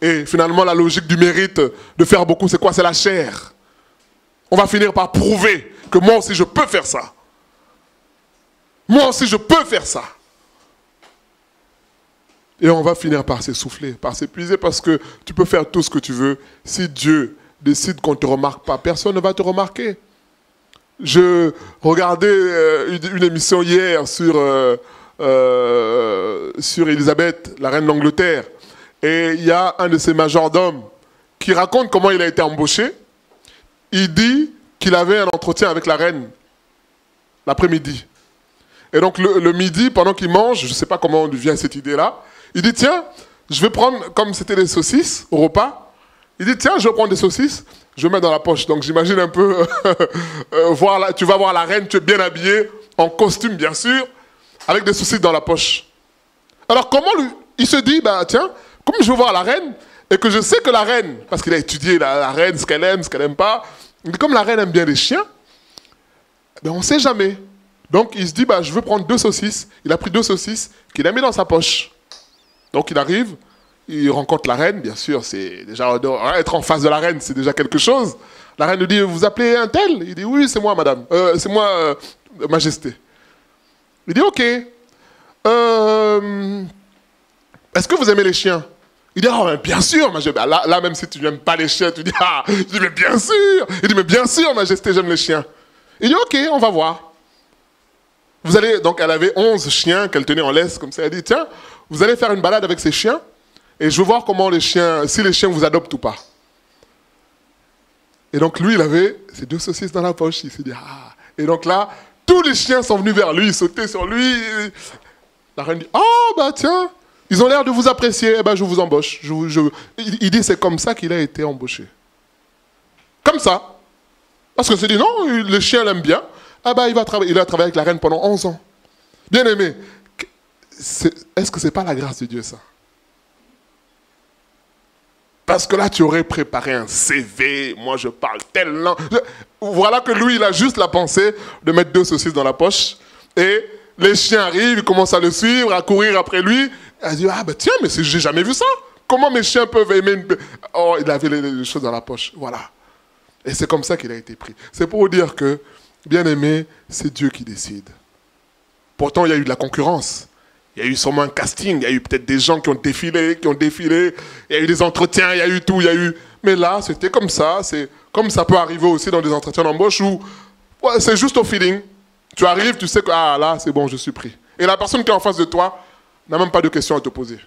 Et finalement, la logique du mérite de faire beaucoup, c'est quoi? C'est la chair. On va finir par prouver que moi aussi je peux faire ça. Moi aussi je peux faire ça. Et on va finir par s'essouffler, par s'épuiser, parce que tu peux faire tout ce que tu veux. Si Dieu décide qu'on ne te remarque pas, personne ne va te remarquer. Je regardais une émission hier sur Élisabeth, la reine d'Angleterre. Et il y a un de ses majordomes qui raconte comment il a été embauché. Il dit qu'il avait un entretien avec la reine. l'après-midi. Et donc le midi, pendant qu'il mange, je ne sais pas comment on lui vient cette idée-là, il dit tiens, je vais prendre, comme c'était des saucisses au repas, il dit tiens, je vais prendre des saucisses, je vais mettre dans la poche. Donc j'imagine un peu, tu vas voir la reine, tu es bien habillé, en costume bien sûr, avec des saucisses dans la poche. Alors comment il se dit, bah tiens, comme je veux voir la reine, et que je sais que la reine, parce qu'il a étudié la reine, ce qu'elle aime, ce qu'elle n'aime pas, comme la reine aime bien les chiens, ben on ne sait jamais. Donc il se dit, bah, je veux prendre 2 saucisses. Il a pris 2 saucisses qu'il a mis dans sa poche. Donc il arrive, il rencontre la reine, bien sûr, c'est déjà être en face de la reine, c'est déjà quelque chose. La reine lui dit, vous appelez un tel? Il dit, oui, c'est moi, madame. C'est moi, majesté. Il dit, ok. Est-ce que vous aimez les chiens? Il dit, oh, bien sûr, majesté. Là, même si tu n'aimes pas les chiens, tu dis, ah, il dit, mais bien sûr. Il dit, mais bien sûr, majesté, j'aime les chiens. Il dit, ok, on va voir. Vous allez, donc elle avait 11 chiens qu'elle tenait en laisse, comme ça. Elle dit, tiens, vous allez faire une balade avec ces chiens, et je veux voir comment les chiens, si les chiens vous adoptent ou pas. Et donc lui, il avait ses 2 saucisses dans la poche. Il s'est dit, ah. Et donc là, tous les chiens sont venus vers lui, ils sautaient sur lui. La reine dit, oh, bah tiens, ils ont l'air de vous apprécier, eh ben je vous embauche. Il dit, c'est comme ça qu'il a été embauché. Comme ça. Parce que c'est dit, non, le chien l'aime bien. Ah ben il a travaillé avec la reine pendant 11 ans. Bien aimé, est-ce que ce n'est pas la grâce de Dieu ça? Parce que là tu aurais préparé un CV, moi je parle tel langue. Voilà que lui il a juste la pensée de mettre 2 saucisses dans la poche. Et les chiens arrivent, ils commencent à le suivre, à courir après lui. Elle dit, ah ben tiens, mais j'ai jamais vu ça. Comment mes chiens peuvent aimer une... Oh, il avait les choses dans la poche, voilà. Et c'est comme ça qu'il a été pris. C'est pour vous dire que, bien aimé, c'est Dieu qui décide. Pourtant, il y a eu de la concurrence. Il y a eu sûrement un casting. Il y a eu peut-être des gens qui ont défilé. Il y a eu des entretiens, il y a eu tout. Mais là, c'était comme ça. C'est comme ça peut arriver aussi dans des entretiens d'embauche où ouais, c'est juste au feeling. Tu arrives, tu sais que ah, là, c'est bon, je suis pris. Et la personne qui est en face de toi n'a même pas de questions à te poser.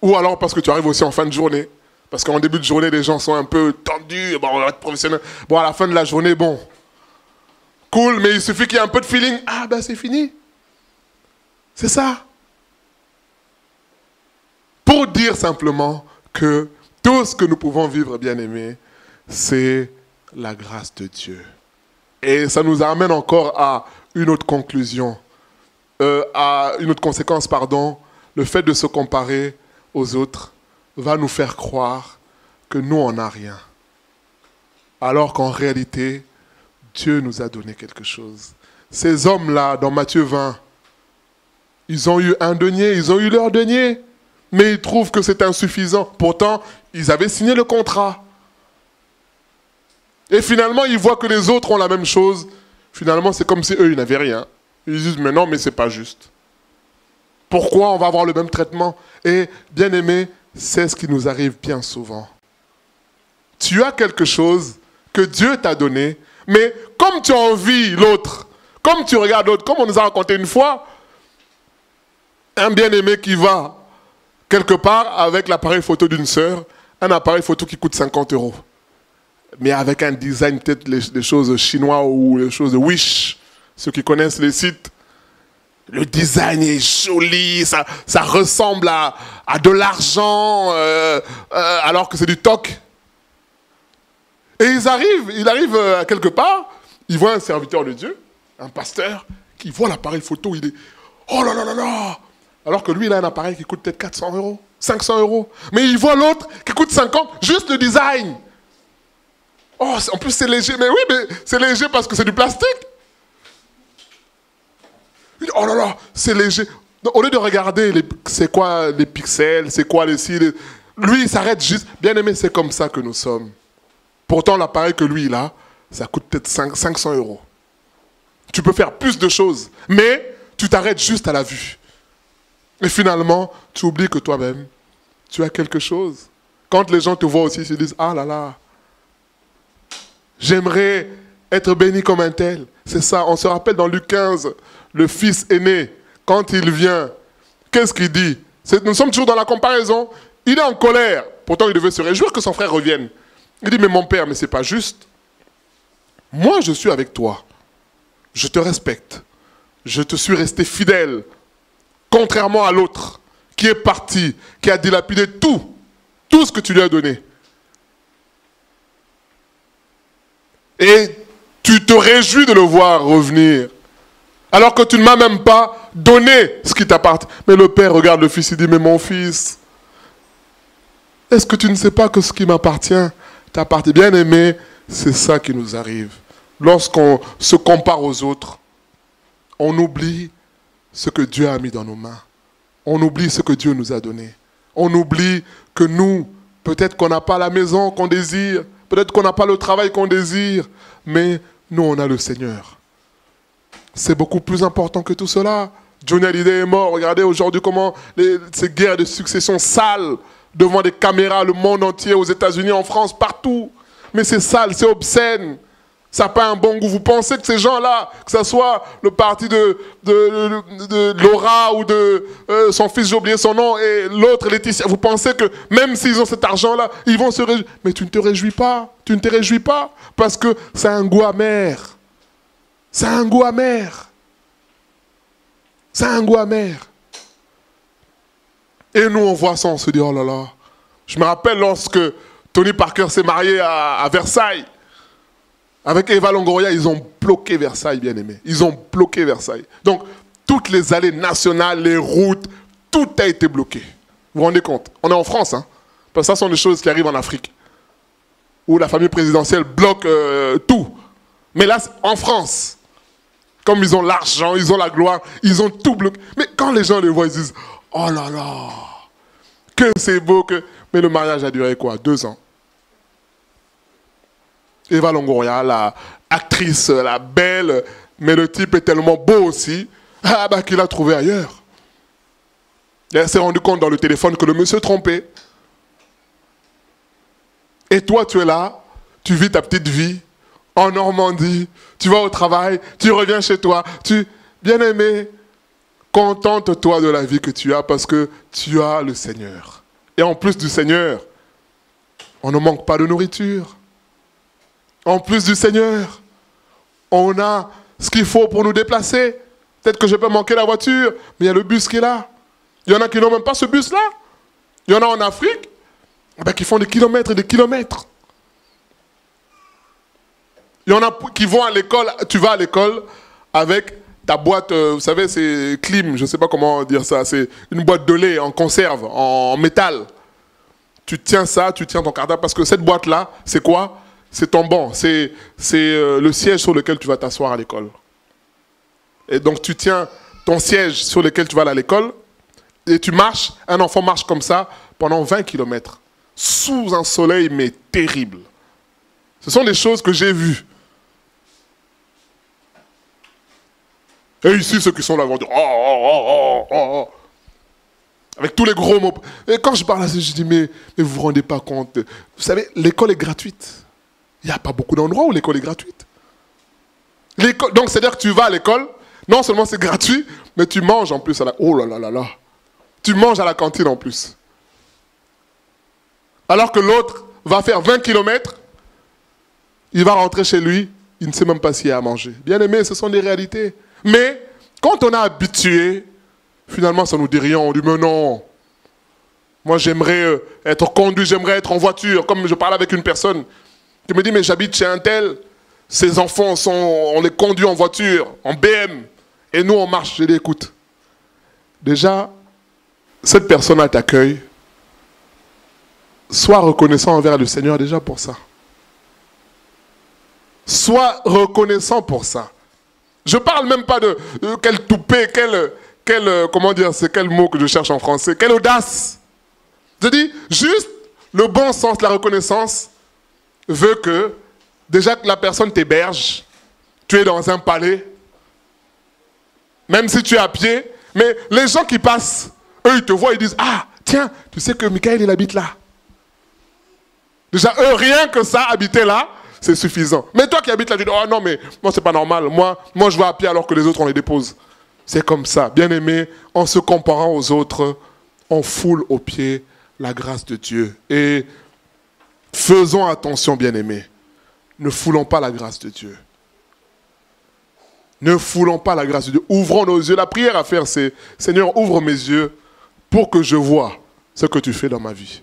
Ou alors parce que tu arrives aussi en fin de journée. Parce qu'en début de journée, les gens sont un peu tendus, bon, on va être professionnel. Bon, à la fin de la journée, bon, cool, mais il suffit qu'il y ait un peu de feeling. Ah, ben c'est fini. C'est ça. Pour dire simplement que tout ce que nous pouvons vivre, bien-aimés, c'est la grâce de Dieu. Et ça nous amène encore à une autre conclusion, à une autre conséquence, pardon. Le fait de se comparer aux autres va nous faire croire que nous, on n'a rien. Alors qu'en réalité, Dieu nous a donné quelque chose. Ces hommes-là, dans Matthieu 20, ils ont eu un denier, ils ont eu leur denier, mais ils trouvent que c'est insuffisant. Pourtant, ils avaient signé le contrat. Et finalement, ils voient que les autres ont la même chose. Finalement, c'est comme si eux, ils n'avaient rien. Ils disent, mais non, mais c'est pas juste. Pourquoi on va avoir le même traitement? Et, bien aimé, c'est ce qui nous arrive bien souvent. Tu as quelque chose que Dieu t'a donné, mais comme tu envies l'autre, comme tu regardes l'autre, comme on nous a raconté une fois, un bien-aimé qui va quelque part avec l'appareil photo d'une sœur, un appareil photo qui coûte 50 €, mais avec un design, peut-être les choses chinois ou les choses de Wish, ceux qui connaissent les sites. Le design est joli, ça ressemble à de l'argent, alors que c'est du toc. Et il arrive à quelque part, il voit un serviteur de Dieu, un pasteur, qui voit l'appareil photo, il dit « Oh là là là là !» Alors que lui, il a un appareil qui coûte peut-être 400 €, 500 €. Mais il voit l'autre qui coûte 50, juste le design. Oh, en plus c'est léger. Mais oui, mais c'est léger parce que c'est du plastique. Oh là là, c'est léger. Donc, au lieu de regarder c'est quoi les pixels, c'est quoi les cils, lui il s'arrête juste. Bien aimé, c'est comme ça que nous sommes. Pourtant l'appareil que lui il a, ça coûte peut-être 500 €. Tu peux faire plus de choses, mais tu t'arrêtes juste à la vue. Et finalement, tu oublies que toi-même, tu as quelque chose. Quand les gens te voient aussi, ils se disent « Ah là là, j'aimerais être béni comme un tel. » C'est ça, on se rappelle dans Luc 15, le fils aîné, quand il vient, qu'est-ce qu'il dit? Nous sommes toujours dans la comparaison. Il est en colère. Pourtant, il devait se réjouir que son frère revienne. Il dit, mais mon père, mais c'est pas juste. Moi, je suis avec toi. Je te respecte. Je te suis resté fidèle. Contrairement à l'autre qui est parti, qui a dilapidé tout ce que tu lui as donné. Et tu te réjouis de le voir revenir. Alors que tu ne m'as même pas donné ce qui t'appartient. Mais le père regarde le fils et dit, mais mon fils, est-ce que tu ne sais pas que ce qui m'appartient t'appartient? Bien aimé, c'est ça qui nous arrive. Lorsqu'on se compare aux autres, on oublie ce que Dieu a mis dans nos mains. On oublie ce que Dieu nous a donné. On oublie que nous, peut-être qu'on n'a pas la maison qu'on désire, peut-être qu'on n'a pas le travail qu'on désire, mais nous, on a le Seigneur. C'est beaucoup plus important que tout cela. Johnny Hallyday est mort. Regardez aujourd'hui comment ces guerres de succession sales devant des caméras, le monde entier, aux États-Unis, en France, partout. Mais c'est sale, c'est obscène. Ça n'a pas un bon goût. Vous pensez que ces gens-là, que ce soit le parti de Laura ou de son fils, j'ai oublié son nom, et l'autre, Laetitia, vous pensez que même s'ils ont cet argent-là, ils vont se réjouir. Mais tu ne te réjouis pas. Tu ne te réjouis pas parce que ça a un goût amer. Ça a un goût amer. Ça a un goût amer. Et nous, on voit ça, on se dit, oh là là. Je me rappelle lorsque Tony Parker s'est marié à Versailles. Avec Eva Longoria, ils ont bloqué Versailles, bien aimé. Ils ont bloqué Versailles. Donc, toutes les allées nationales, les routes, tout a été bloqué. Vous vous rendez compte? On est en France, hein? Parce que ça sont des choses qui arrivent en Afrique. Où la famille présidentielle bloque tout. Mais là, en France, comme ils ont l'argent, ils ont la gloire, ils ont tout bloqué. Mais quand les gens les voient, ils disent, oh là là, que c'est beau que... Mais le mariage a duré quoi? 2 ans. Eva Longoria, la actrice, la belle, mais le type est tellement beau aussi, qu'il a trouvé ailleurs. Elle s'est rendu compte dans le téléphone que le monsieur trompait. Et toi, tu es là, tu vis ta petite vie en Normandie, tu vas au travail, tu reviens chez toi, bien aimé, contente-toi de la vie que tu as parce que tu as le Seigneur. Et en plus du Seigneur, on ne manque pas de nourriture. En plus du Seigneur, on a ce qu'il faut pour nous déplacer. Peut-être que je peux manquer la voiture, mais il y a le bus qui est là. Il y en a qui n'ont même pas ce bus-là. Il y en a en Afrique qui font des kilomètres et des kilomètres. Il y en a qui vont à l'école. Tu vas à l'école avec ta boîte, vous savez, c'est clim, je ne sais pas comment dire ça. C'est une boîte de lait en conserve, en métal. Tu tiens ça, tu tiens ton cartable, parce que cette boîte-là, c'est quoi ? C'est ton banc, c'est le siège sur lequel tu vas t'asseoir à l'école. Et donc tu tiens ton siège sur lequel tu vas aller à l'école et tu marches, un enfant marche comme ça pendant 20 km, sous un soleil mais terrible. Ce sont des choses que j'ai vues. Et ici, ceux qui sont là vont dire « oh ». Avec tous les gros mots. Et quand je parle à ça, je dis mais vous vous rendez pas compte. Vous savez, l'école est gratuite. Il n'y a pas beaucoup d'endroits où l'école est gratuite. Donc, c'est-à-dire que tu vas à l'école, non seulement c'est gratuit, mais tu manges en plus à la... Oh là là là là. Tu manges à la cantine en plus. Alors que l'autre va faire 20 km, il va rentrer chez lui, il ne sait même pas s'il y a à manger. Bien aimé, ce sont des réalités. Mais quand on est habitué, finalement, ça nous dit rien. On dit, mais non. Moi, j'aimerais être conduit, j'aimerais être en voiture. Comme je parle avec une personne qui me dit, mais j'habite chez un tel. Ses enfants, on les conduit en voiture, en BM. Et nous, on marche. Je dis, écoute, déjà, cette personne-là t'accueille. Sois reconnaissant envers le Seigneur déjà pour ça. Sois reconnaissant pour ça. Je ne parle même pas de quel toupet, comment dire, c'est quel mot que je cherche en français, quelle audace. Je dis juste le bon sens, la reconnaissance veut que déjà que la personne t'héberge, tu es dans un palais, même si tu es à pied, mais les gens qui passent, eux ils te voient, ils disent « Ah, tiens, tu sais que Michael il habite là ». Déjà eux, rien que ça, habiter là, c'est suffisant. Mais toi qui habites là, tu dis « Oh non, mais moi c'est pas normal, moi je vais à pied alors que les autres on les dépose ». C'est comme ça, bien aimé, en se comparant aux autres, on foule aux pieds la grâce de Dieu. Et faisons attention, bien aimé. Ne foulons pas la grâce de Dieu. Ne foulons pas la grâce de Dieu. Ouvrons nos yeux. La prière à faire, c'est Seigneur, ouvre mes yeux pour que je voie ce que tu fais dans ma vie.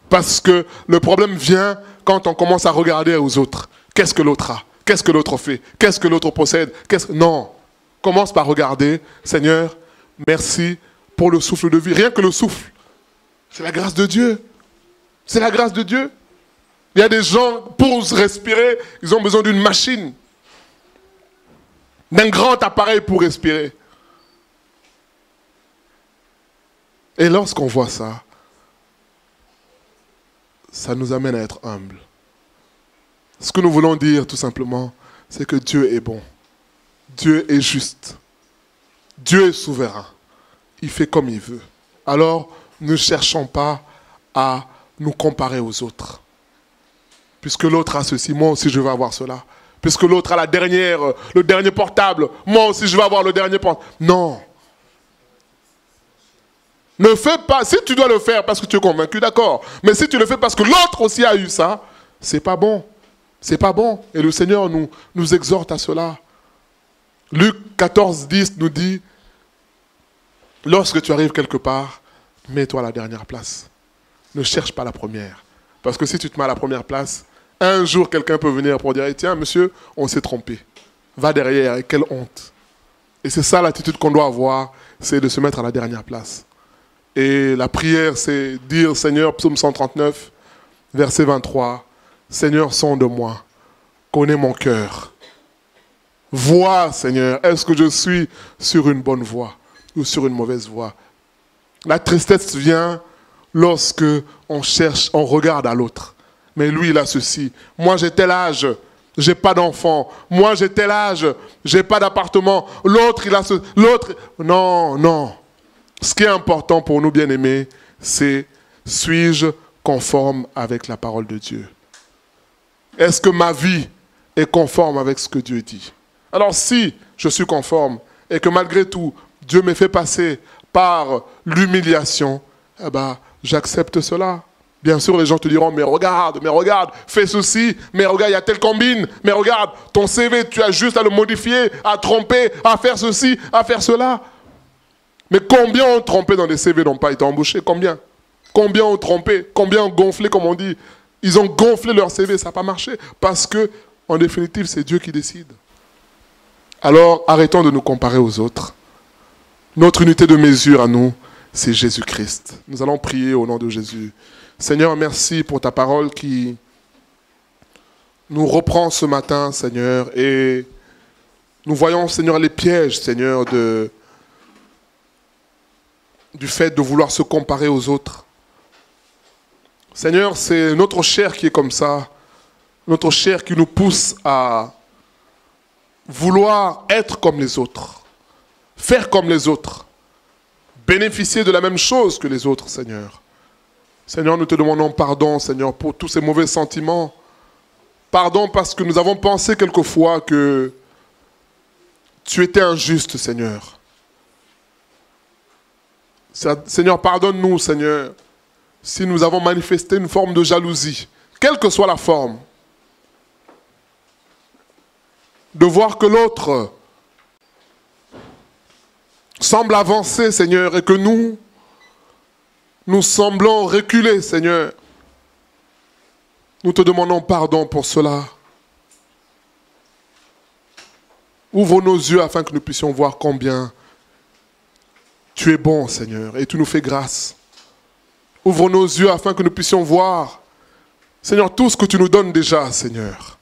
Parce que le problème vient quand on commence à regarder aux autres. Qu'est-ce que l'autre a? Qu'est-ce que l'autre fait? Qu'est-ce que l'autre possède? Non. Commence par regarder. Seigneur, merci pour le souffle de vie. Rien que le souffle. C'est la grâce de Dieu. C'est la grâce de Dieu. Il y a des gens, pour respirer, ils ont besoin d'une machine. D'un grand appareil pour respirer. Et lorsqu'on voit ça, ça nous amène à être humbles. Ce que nous voulons dire, tout simplement, c'est que Dieu est bon. Dieu est juste. Dieu est souverain. Il fait comme il veut. Alors, ne cherchons pas à nous comparer aux autres. Puisque l'autre a ceci, moi aussi je veux avoir cela. Puisque l'autre a le dernier portable, moi aussi je veux avoir le dernier portable. Non. Ne fais pas, si tu dois le faire parce que tu es convaincu, d'accord. Mais si tu le fais parce que l'autre aussi a eu ça, c'est pas bon. C'est pas bon. Et le Seigneur nous exhorte à cela. Luc 14, 10 nous dit, lorsque tu arrives quelque part, mets-toi à la dernière place. Ne cherche pas la première. Parce que si tu te mets à la première place, un jour quelqu'un peut venir pour dire, tiens monsieur, on s'est trompé. Va derrière, et quelle honte. Et c'est ça l'attitude qu'on doit avoir, c'est de se mettre à la dernière place. Et la prière, c'est dire, Seigneur, psaume 139, verset 23, Seigneur, sonde-moi, connais mon cœur. Vois, Seigneur, est-ce que je suis sur une bonne voie ou sur une mauvaise voie? La tristesse vient lorsque on cherche, on regarde à l'autre. Mais lui, il a ceci. Moi, j'ai tel âge, j'ai pas d'enfant. Moi, j'ai tel âge, j'ai pas d'appartement. L'autre, il a ce... L'autre... Non, non. Ce qui est important pour nous, bien-aimés, c'est suis-je conforme avec la parole de Dieu? Est-ce que ma vie est conforme avec ce que Dieu dit? Alors si je suis conforme et que malgré tout, Dieu me fait passer par l'humiliation, eh ben, j'accepte cela. Bien sûr, les gens te diront, mais regarde, fais ceci, mais regarde, il y a telle combine, mais regarde, ton CV, tu as juste à le modifier, à tromper, à faire ceci, à faire cela. Mais combien ont trompé dans des CV n'ont pas été embauchés? Combien? Combien ont trompé? Combien ont gonflé, comme on dit? Ils ont gonflé leur CV, ça n'a pas marché. Parce que, en définitive, c'est Dieu qui décide. Alors, arrêtons de nous comparer aux autres. Notre unité de mesure à nous, c'est Jésus-Christ. Nous allons prier au nom de Jésus. Seigneur, merci pour ta parole qui nous reprend ce matin, Seigneur. Et nous voyons, Seigneur, les pièges, Seigneur, du fait de vouloir se comparer aux autres. Seigneur, c'est notre chair qui est comme ça. Notre chair qui nous pousse à vouloir être comme les autres. Faire comme les autres. Bénéficier de la même chose que les autres, Seigneur. Seigneur, nous te demandons pardon, Seigneur, pour tous ces mauvais sentiments. Pardon parce que nous avons pensé quelquefois que tu étais injuste, Seigneur. Seigneur, pardonne-nous, Seigneur, si nous avons manifesté une forme de jalousie, quelle que soit la forme. De voir que l'autre semble avancer, Seigneur, et que nous semblons reculer, Seigneur. Nous te demandons pardon pour cela. Ouvre nos yeux afin que nous puissions voir combien tu es bon, Seigneur, et tu nous fais grâce. Ouvre nos yeux afin que nous puissions voir, Seigneur, tout ce que tu nous donnes déjà, Seigneur.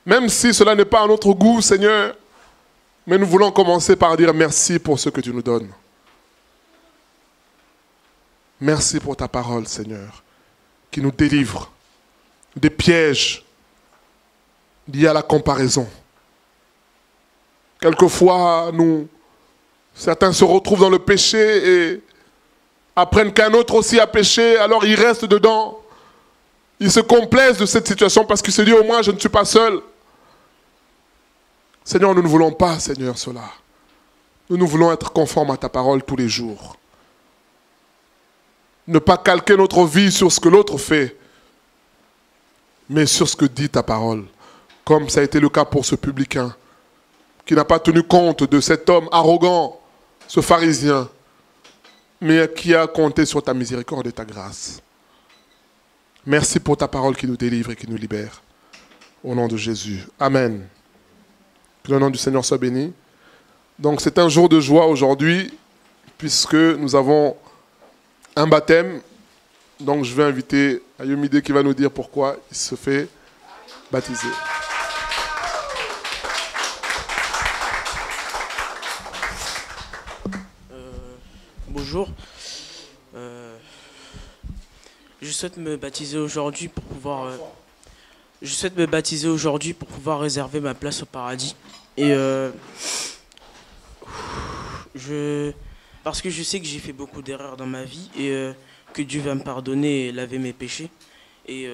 Même si cela n'est pas à notre goût, Seigneur, mais nous voulons commencer par dire merci pour ce que tu nous donnes. Merci pour ta parole, Seigneur, qui nous délivre des pièges liés à la comparaison. Quelquefois, certains se retrouvent dans le péché et apprennent qu'un autre aussi a péché, alors ils restent dedans. Ils se complaisent de cette situation parce qu'ils se disent, au moins je ne suis pas seul. Seigneur, nous ne voulons pas, Seigneur, cela. Nous voulons être conformes à ta parole tous les jours. Ne pas calquer notre vie sur ce que l'autre fait, mais sur ce que dit ta parole, comme ça a été le cas pour ce publicain, qui n'a pas tenu compte de cet homme arrogant, ce pharisien, mais qui a compté sur ta miséricorde et ta grâce. Merci pour ta parole qui nous délivre et qui nous libère. Au nom de Jésus. Amen. Que le nom du Seigneur soit béni. Donc c'est un jour de joie aujourd'hui, puisque nous avons un baptême. Donc je vais inviter Ayomide qui va nous dire pourquoi il se fait baptiser. Bonjour. Je souhaite me baptiser aujourd'hui pour pouvoir. Je souhaite me baptiser aujourd'hui pour pouvoir réserver ma place au paradis. Et parce que je sais que j'ai fait beaucoup d'erreurs dans ma vie et que Dieu va me pardonner et laver mes péchés. Et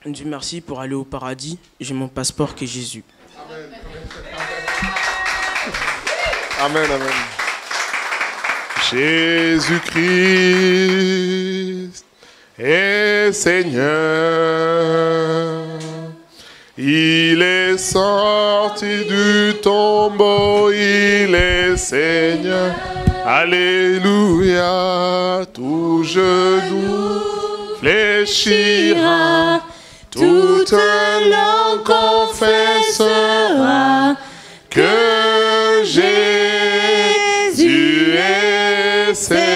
Dieu merci pour aller au paradis. J'ai mon passeport qui est Jésus. Amen, amen. Jésus-Christ est Seigneur. Il est sorti du tombeau, il est Seigneur. Alléluia, tout genou fléchira, toute langue confessera que Jésus est Seigneur.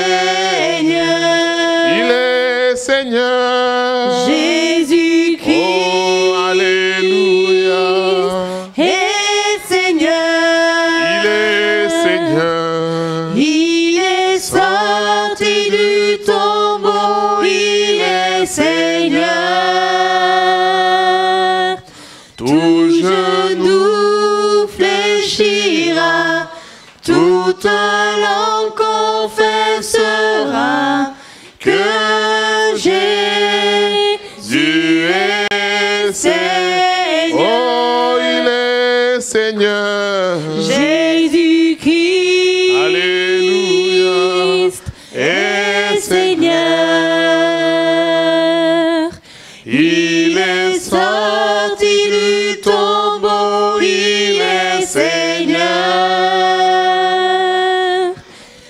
Il est Seigneur. Jésus-Christ. Oh, alléluia. Est Seigneur. Il est Seigneur. Il est sorti du tombeau. Il est Seigneur. Tout genou fléchira. Toute langue confessera que Jésus est Seigneur. Oh, il est Seigneur. Jésus-Christ. Alléluia. Est Seigneur. Il est sorti du tombeau. Il est Seigneur.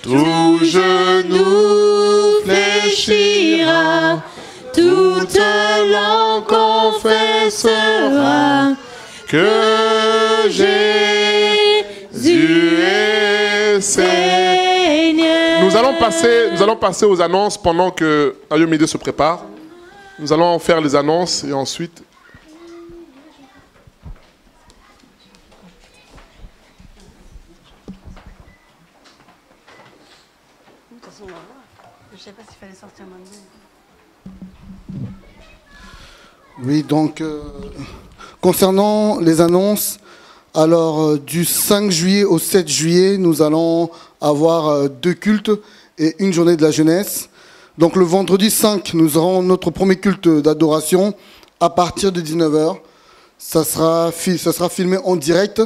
Tout genou fléchira, toute langue confessera que Jésus est Seigneur. Nous allons passer aux annonces pendant que Ayomide se prépare. Nous allons faire les annonces et ensuite... Je ne sais pas s'il fallait sortir maintenant. Oui, donc, concernant les annonces, alors du 5 juillet au 7 juillet, nous allons avoir 2 cultes et une journée de la jeunesse. Donc le vendredi 5, nous aurons notre premier culte d'adoration à partir de 19h. Ça sera filmé en direct.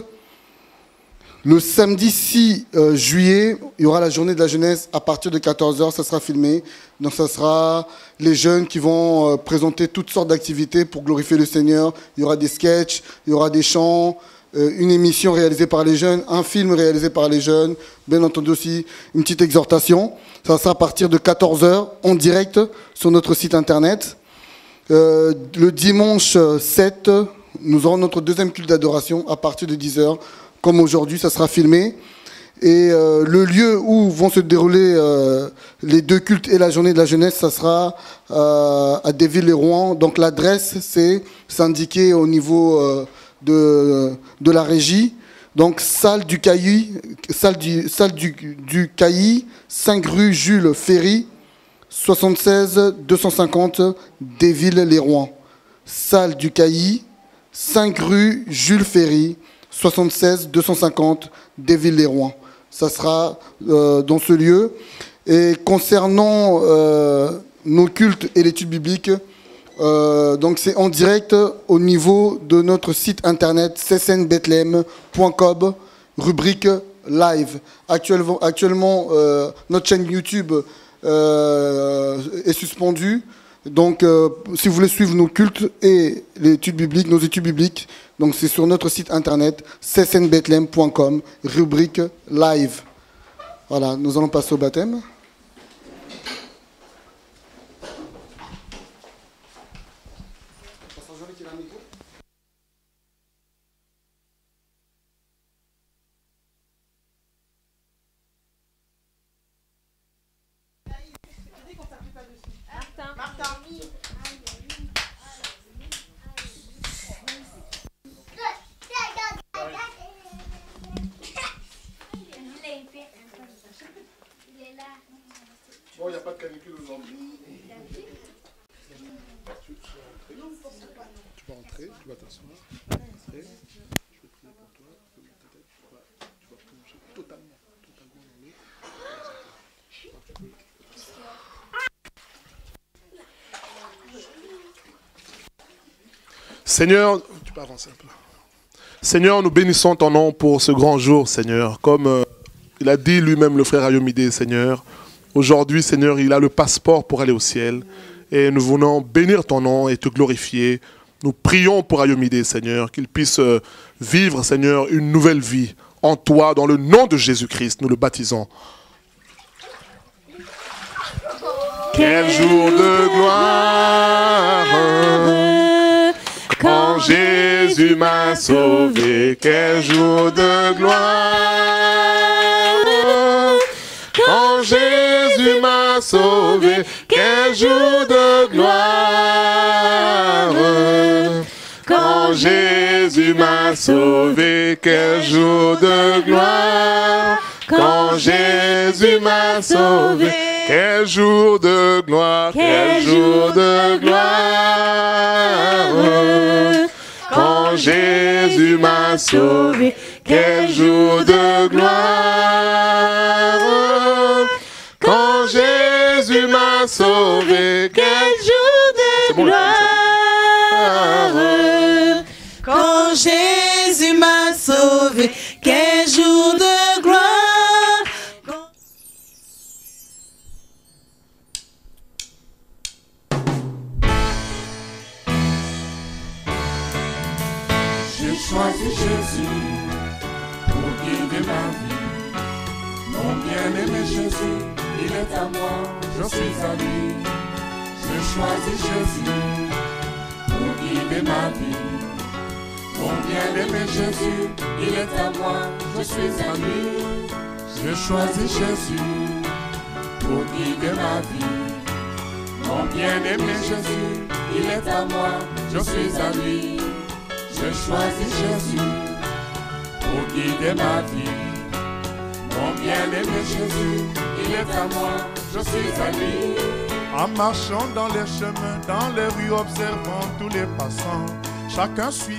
Le samedi 6 juillet, il y aura la journée de la jeunesse à partir de 14h, ça sera filmé. Donc ça sera les jeunes qui vont présenter toutes sortes d'activités pour glorifier le Seigneur. Il y aura des sketchs, il y aura des chants, une émission réalisée par les jeunes, un film réalisé par les jeunes, bien entendu aussi une petite exhortation. Ça sera à partir de 14h en direct sur notre site internet. Le dimanche 7, nous aurons notre deuxième culte d'adoration à partir de 10h. Comme aujourd'hui, ça sera filmé. Et le lieu où vont se dérouler les 2 cultes et la journée de la jeunesse, ça sera à Desvilles-les-Rouen. Donc l'adresse, c'est indiqué au niveau de la régie. Donc salle du Cailly, 5 rue Jules Ferry, 76 250 Desvilles-les-Rouen. Salle du Cailly, 5 rue Jules Ferry, 76 250 Desvilles-les-Rouen. Ça sera dans ce lieu. Et concernant nos cultes et l'étude biblique, donc c'est en direct au niveau de notre site internet ccnbethlehem.com, rubrique live. Actuellement notre chaîne YouTube est suspendue. Donc, si vous voulez suivre nos cultes et les études bibliques, nos études bibliques, donc c'est sur notre site internet ccnbethlehem.com, rubrique live. Voilà, nous allons passer au baptême. Bon, il n'y a pas de canicule aujourd'hui. Tu vas entrer, tu vas t'asseoir. Je vais prier pour toi. Tu vas mettre ta tête, tu vas plonger totalement dans l'eau. Seigneur, tu peux avancer un peu. Seigneur, nous bénissons ton nom pour ce grand jour, Seigneur. Comme il a dit lui-même, le frère Ayomide, Seigneur. Aujourd'hui, Seigneur, il a le passeport pour aller au ciel. Et nous venons bénir ton nom et te glorifier. Nous prions pour Ayomide, Seigneur, qu'il puisse vivre, Seigneur, une nouvelle vie en toi, dans le nom de Jésus-Christ. Nous le baptisons. Quel jour de gloire, quand Jésus m'a sauvé. Quel jour de gloire, quand Jésus m'a sauvé. Quel jour de gloire, quand Jésus m'a sauvé. Quel jour de gloire, quand Jésus m'a sauvé. Quel jour de gloire, quel jour de gloire, quand Jésus m'a sauvé. Quel jour de gloire, quand Jésus m'a sauvé. Quel jour de gloire, quand Jésus m'a sauvé. Quel jour de gloire. J'ai choisi Jésus pour guider ma vie. Mon bien-aimé Jésus, il est à moi, je suis à lui. J'ai choisi Jésus pour guider ma vie. Mon bien-aimé Jésus, il est à moi, je suis à lui. J'ai choisi Jésus pour guider ma vie. Mon bien-aimé Jésus, il est à moi, je suis à lui. J'ai choisi Jésus pour guider ma vie. Mon bien-aimé Jésus, il est à moi, je suis à lui. En marchant dans les chemins, dans les rues, observant tous les passants, chacun suit.